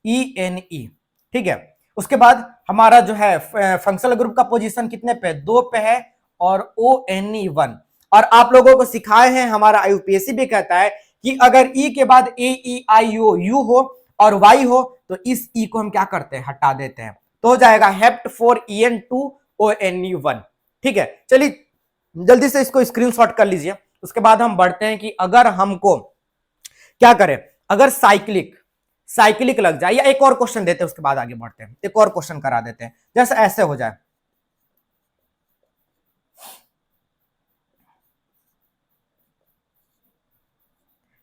ENE। ठीक है। उसके बाद हमारा जो है फंक्शनल ग्रुप का पोजीशन कितने पे, 2 पे है, और ONE1। और आप लोगों को सिखाए हैं, हमारा यूपीएससी भी कहता है कि अगर ई के बाद AEIO यू हो और वाई हो तो इस ई को हम क्या करते हैं, हटा देते हैं। तो हो जाएगा हेप्ट 4EN2ONE1। ठीक है। चलिए जल्दी से इसको स्क्रीनशॉट कर लीजिए। उसके बाद हम बढ़ते हैं कि अगर हमको क्या करें, अगर साइक्लिक लग जाए, या एक और क्वेश्चन देते हैं उसके बाद आगे बढ़ते हैं, एक और क्वेश्चन करा देते हैं, जैसे ऐसे हो जाए।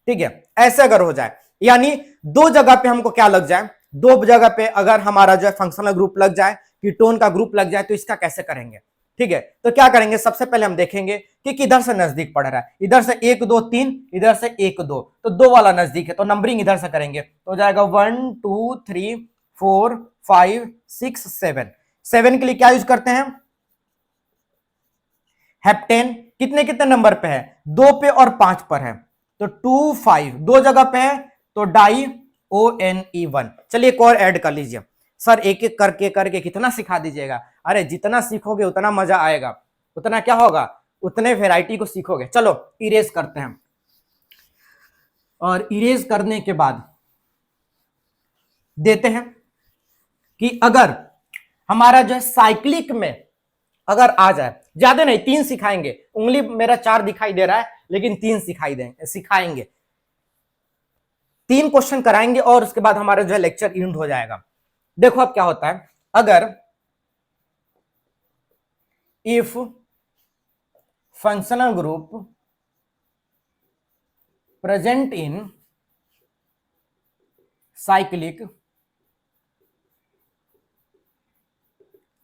ठीक है, ऐसे अगर हो जाए, यानी दो जगह पे हमको क्या लग जाए, दो जगह पे अगर हमारा जो है फंक्शनल ग्रुप लग जाए, कीटोन का ग्रुप लग जाए, तो इसका कैसे करेंगे। ठीक है, तो क्या करेंगे, सबसे पहले हम देखेंगे कि किधर से नजदीक पड़ रहा है। इधर से 1 2 3, इधर से 1 2, तो 2 वाला नजदीक है, तो नंबरिंग इधर से करेंगे, तो हो जाएगा 1 2 3 4 5 6 7। 7 के लिए क्या यूज करते हैं, हेप्टेन। कितने कितने नंबर पे है, 2 पे और 5 पर है, तो 2 5, दो जगह पे है, तो डाई ONE1। चलिए एक और ऐड कर लीजिए। सर एक एक करके करके कितना सिखा दीजिएगा, अरे जितना सीखोगे उतना मजा आएगा, उतना क्या होगा, उतने वेराइटी को सीखोगे। चलो इरेज करते हैं, और इरेज करने के बाद देते हैं कि अगर हमारा जो है साइक्लिक में अगर आ जाए, ज्यादा नहीं 3 सिखाएंगे, उंगली मेरा 4 दिखाई दे रहा है लेकिन 3 सिखाएंगे, 3 क्वेश्चन कराएंगे, और उसके बाद हमारा जो है लेक्चर एंड हो जाएगा। देखो अब क्या होता है, अगर if functional group present in cyclic,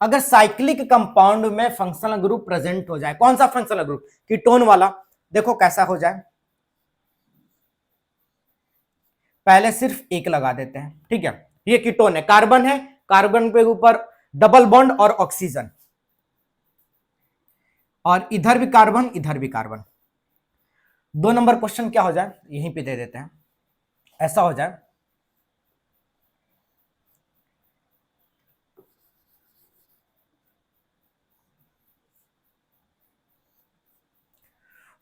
अगर साइक्लिक कंपाउंड में फंक्शनल ग्रुप प्रेजेंट हो जाए, कौन सा फंक्शनल ग्रुप, कीटोन वाला, देखो कैसा हो जाए, पहले सिर्फ एक लगा देते हैं। ठीक है, ये कीटोन है, कार्बन है, कार्बन पे ऊपर डबल बॉन्ड और ऑक्सीजन, और इधर भी कार्बन इधर भी कार्बन। 2 नंबर क्वेश्चन क्या हो जाए, यहीं पे दे देते हैं, ऐसा हो जाए,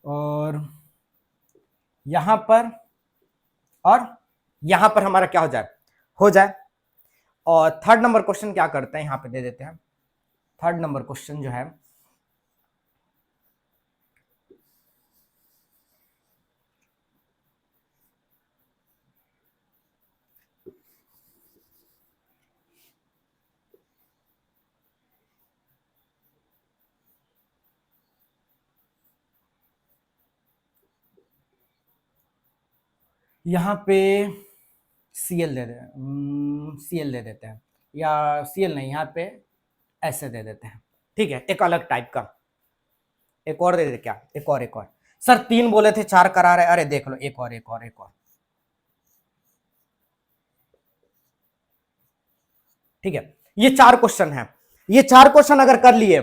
और यहां पर और यहां पर हमारा क्या हो जाए। और 3rd नंबर क्वेश्चन क्या करते हैं, यहां पे दे देते हैं। 3rd नंबर क्वेश्चन जो है, यहां पे Cl दे दें, Cl दे देते हैं, या Cl नहीं, यहां पे ऐसे दे देते हैं। ठीक है, एक अलग टाइप का, एक और दे दे क्या, एक और सर 3 बोले थे 4 करा रहे, अरे देख लो, एक और। ठीक है, ये 4 क्वेश्चन है, ये 4 क्वेश्चन अगर कर लिए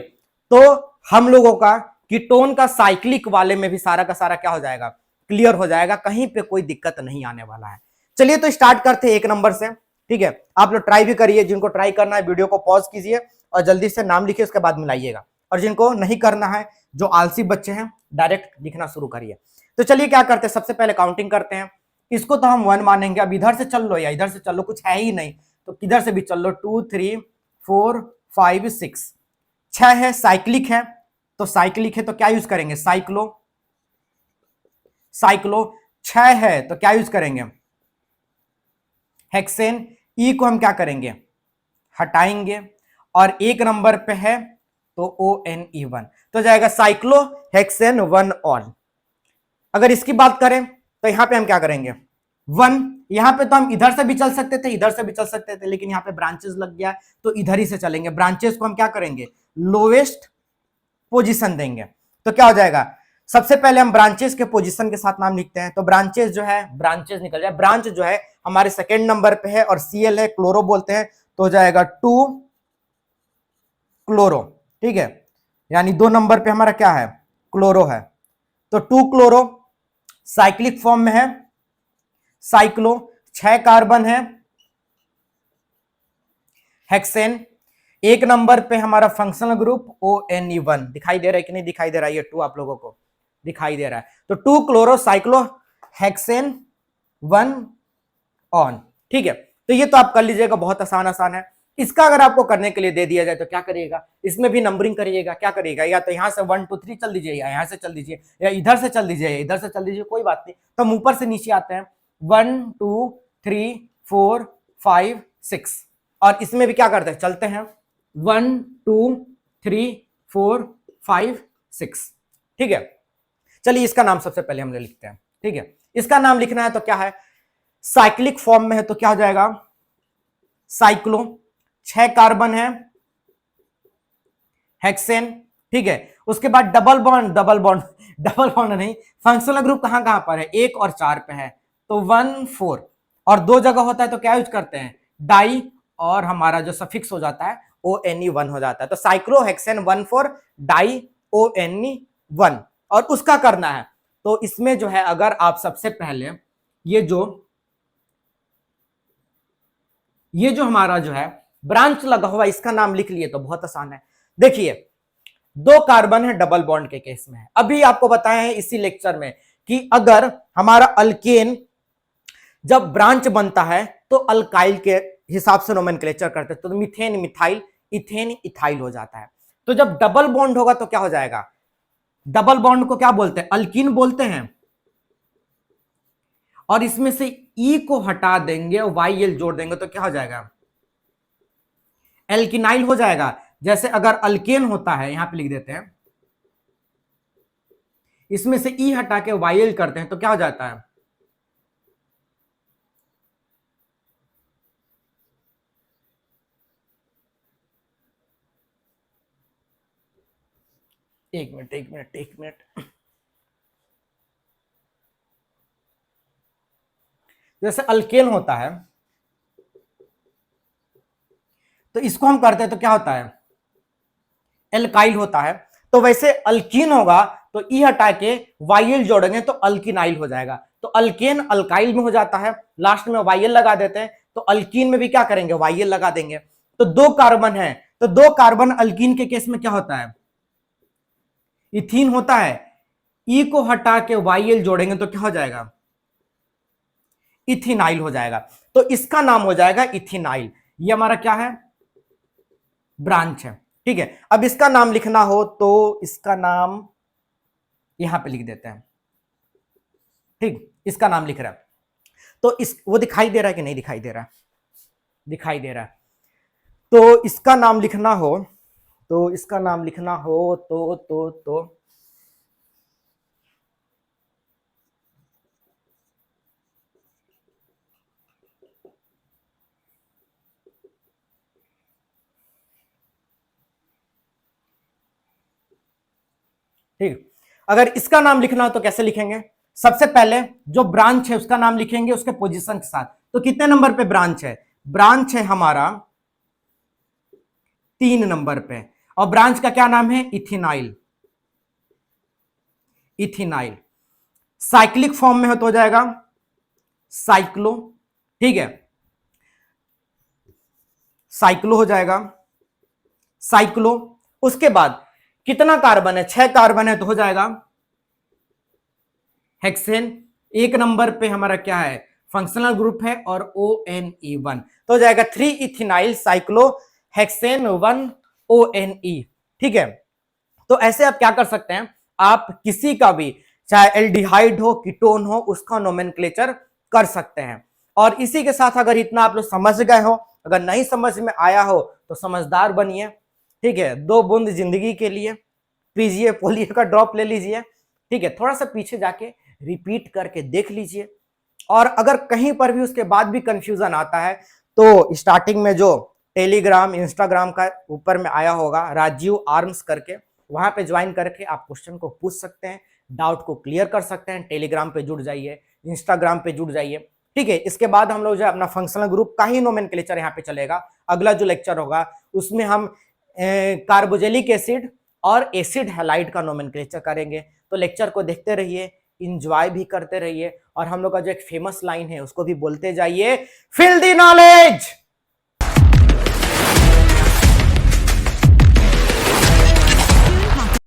तो हम लोगों का कीटोन का साइक्लिक वाले में भी सारा का सारा क्या हो जाएगा, क्लियर हो जाएगा, कहीं पे कोई दिक्कत नहीं आने वाला है। चलिए तो स्टार्ट करते हैं 1 नंबर से। ठीक है, आप लोग ट्राई भी करिए, जिनको ट्राई करना है वीडियो को पॉज कीजिए और जल्दी से नाम लिखिए, उसके बाद मिलाइएगा, और जिनको नहीं करना है, जो आलसी बच्चे हैं, डायरेक्ट लिखना शुरू करिए। तो चलिए क्या करते हैं, सबसे पहले काउंटिंग करते हैं। इसको तो हम 1 मानेंगे, अब इधर से चल लो या इधर से चल लो, कुछ है ही नहीं, तो किधर से भी चल लो, 2 3 4 5 6, 6 है, साइक्लिक है, तो साइक्लिक है तो क्या यूज करेंगे, साइक्लो 6 है तो क्या यूज करेंगे, हेक्सेन। ई को हम क्या करेंगे, हटाएंगे, और 1 नंबर पे है तो ONE1, तो जाएगा साइक्लो हेक्सेन 1 ऑल। अगर इसकी बात करें तो यहां पे हम क्या करेंगे, 1, यहां पे तो हम इधर से भी चल सकते थे, इधर से भी चल सकते थे, लेकिन यहां पे ब्रांचेस लग गया तो इधर ही से चलेंगे। ब्रांचेस को हम क्या करेंगे, लोवेस्ट पोजीशन देंगे, तो क्या हो जाएगा, सबसे पहले हम ब्रांचेस के पोजीशन के साथ नाम लिखते हैं। तो ब्रांचेस जो है, ब्रांचेस निकल जाए, ब्रांच जो है हमारे सेकेंड नंबर पे है और Cl है, क्लोरो बोलते हैं, तो हो जाएगा 2 क्लोरो। ठीक है, यानी 2 नंबर पे हमारा क्या है, क्लोरो है। तो 2 क्लोरो साइक्लिक फॉर्म में है, साइक्लो, 6 कार्बन है, हेक्सेन। 1 नंबर पे हमारा फंक्शनल ग्रुप ONE1, दिखाई दे रहा है कि नहीं दिखाई दे रहा है, ये 2 आप लोगों को दिखाई दे रहा है। तो 2 क्लोरो साइक्लो हेक्सेन 1 ऑन। ठीक है, तो ये तो आप कर लीजिएगा, बहुत आसान आसान है। इसका अगर आपको करने के लिए दे दिया जाए तो क्या करिएगा, इसमें भी नंबरिंग करिएगा। क्या करिएगा, या तो यहां से 1 2 3 चल दीजिए, या यहां से चल दीजिए, या इधर से चल दीजिए, इधर से चल दीजिए, कोई बात नहीं। तो हम ऊपर से नीचे आते हैं, 1 2 3 4 5 6, और इसमें भी क्या करते हैं, चलते हैं 1 2 3 4 5 6। ठीक है, चलिए इसका नाम सबसे पहले हम लिखते हैं। ठीक है, इसका नाम लिखना है तो क्या है, साइक्लिक फॉर्म में है तो क्या हो जाएगा, साइक्लो, 6 कार्बन है, हेक्सेन। ठीक है, उसके बाद double bond, double bond double bond नहीं, फंक्शनल ग्रुप कहां कहां पर है, 1 और 4 पे है, तो 1 4, और 2 जगह होता है तो क्या यूज करते हैं, डाई, और हमारा जो सफिक्स हो जाता है ONE1 हो जाता है। तो साइक्लो हेक्सेन 1 4 डाई ONE1, और उसका करना है। तो इसमें जो है, अगर आप सबसे पहले ये जो हमारा जो है ब्रांच लगा हुआ, इसका नाम लिख लिए तो बहुत आसान है। देखिए 2 कार्बन है, डबल बॉन्ड के केस में है। अभी आपको बताया है इसी लेक्चर में कि अगर हमारा अल्केन जब ब्रांच बनता है तो अल्काइल के हिसाब से नोमेनक्लेचर करते हैं, तो मीथेन मिथाइल, इथेन इथाइल हो जाता है। तो जब डबल बॉन्ड होगा तो क्या हो जाएगा, डबल बॉन्ड को क्या बोलते हैं, अल्कीन बोलते हैं, और इसमें से ई को हटा देंगे और YL जोड़ देंगे तो क्या हो जाएगा, एल्किनाइल हो जाएगा। जैसे अगर अल्केन होता है, यहां पे लिख देते हैं, इसमें से ई हटा के YL करते हैं तो क्या हो जाता है, एक मिनट। जैसे अल्केन होता है तो इसको हम करते हैं तो क्या होता है, एल्काइल होता है। तो वैसे अल्कीन होगा तो ई हटा के YL जोड़ेंगे तो अल्किनाइल हो जाएगा। तो अल्केन अल्काइल में हो जाता है, लास्ट में YL लगा देते हैं, तो अल्कीन में भी क्या करेंगे, YL लगा देंगे। तो 2 कार्बन है, तो 2 कार्बन अल्कीन के केस में क्या होता है, इथीन होता है। ई को हटा के YL जोड़ेंगे तो क्या हो जाएगा, इथिनाइल हो जाएगा। तो इसका नाम हो जाएगा इथिनाइल। ये हमारा क्या है, ब्रांच है। ठीक है, अब इसका नाम लिखना हो तो इसका नाम यहां पे लिख देते हैं। ठीक, इसका नाम लिख रहा है तो वो दिखाई दे रहा है कि नहीं दिखाई दे रहा है, दिखाई दे रहा है। तो इसका नाम लिखना हो तो ठीक, अगर इसका नाम लिखना हो तो कैसे लिखेंगे, सबसे पहले जो ब्रांच है उसका नाम लिखेंगे उसके पोजीशन के साथ। तो कितने नंबर पे ब्रांच है, ब्रांच है हमारा 3 नंबर पे, और ब्रांच का क्या नाम है, इथिनाइल। इथिनाइल साइक्लिक फॉर्म में हो तो हो जाएगा साइक्लो। ठीक है, साइक्लो हो जाएगा, साइक्लो। उसके बाद कितना कार्बन है, 6 कार्बन है तो हो जाएगा हेक्सेन। 1 नंबर पे हमारा क्या है, फंक्शनल ग्रुप है और ONE1, तो हो जाएगा 3 इथिनाइल साइक्लो हेक्सेन 1 ONE। ठीक है, तो ऐसे आप क्या कर सकते हैं, आप किसी का भी चाहे एल्डिहाइड हो कीटोन हो उसका नोमेनक्लेचर कर सकते हैं। और इसी के साथ अगर इतना आप लोग समझ गए हो, अगर नहीं समझ में आया हो तो समझदार बनिए। ठीक है, 2 बूंद जिंदगी के लिए पीजिए, पोलियो का ड्रॉप ले लीजिए। ठीक है, थोड़ा सा पीछे जाके रिपीट करके देख लीजिए, और अगर कहीं पर भी उसके बाद भी कंफ्यूजन आता है तो स्टार्टिंग में जो टेलीग्राम इंस्टाग्राम का ऊपर में आया होगा राजीव आर्म्स करके, वहां पे ज्वाइन करके आप क्वेश्चन को पूछ सकते हैं, डाउट को क्लियर कर सकते हैं। टेलीग्राम पे जुड़ जाइए, इंस्टाग्राम पे जुड़ जाइए, ठीक है। इसके बाद हम लोग जो है अपना फंक्शनल ग्रुप का ही नोमेनक्लेचर यहाँ पे चलेगा। अगला जो लेक्चर होगा उसमें हम कार्बोजेलिक एसिड और एसिड हैलाइड का नोमेनक्लेचर करेंगे। तो लेक्चर को देखते रहिए, इंजॉय भी करते रहिए, और हम लोग का जो एक फेमस लाइन है उसको भी बोलते जाइए, फिल द नॉलेज।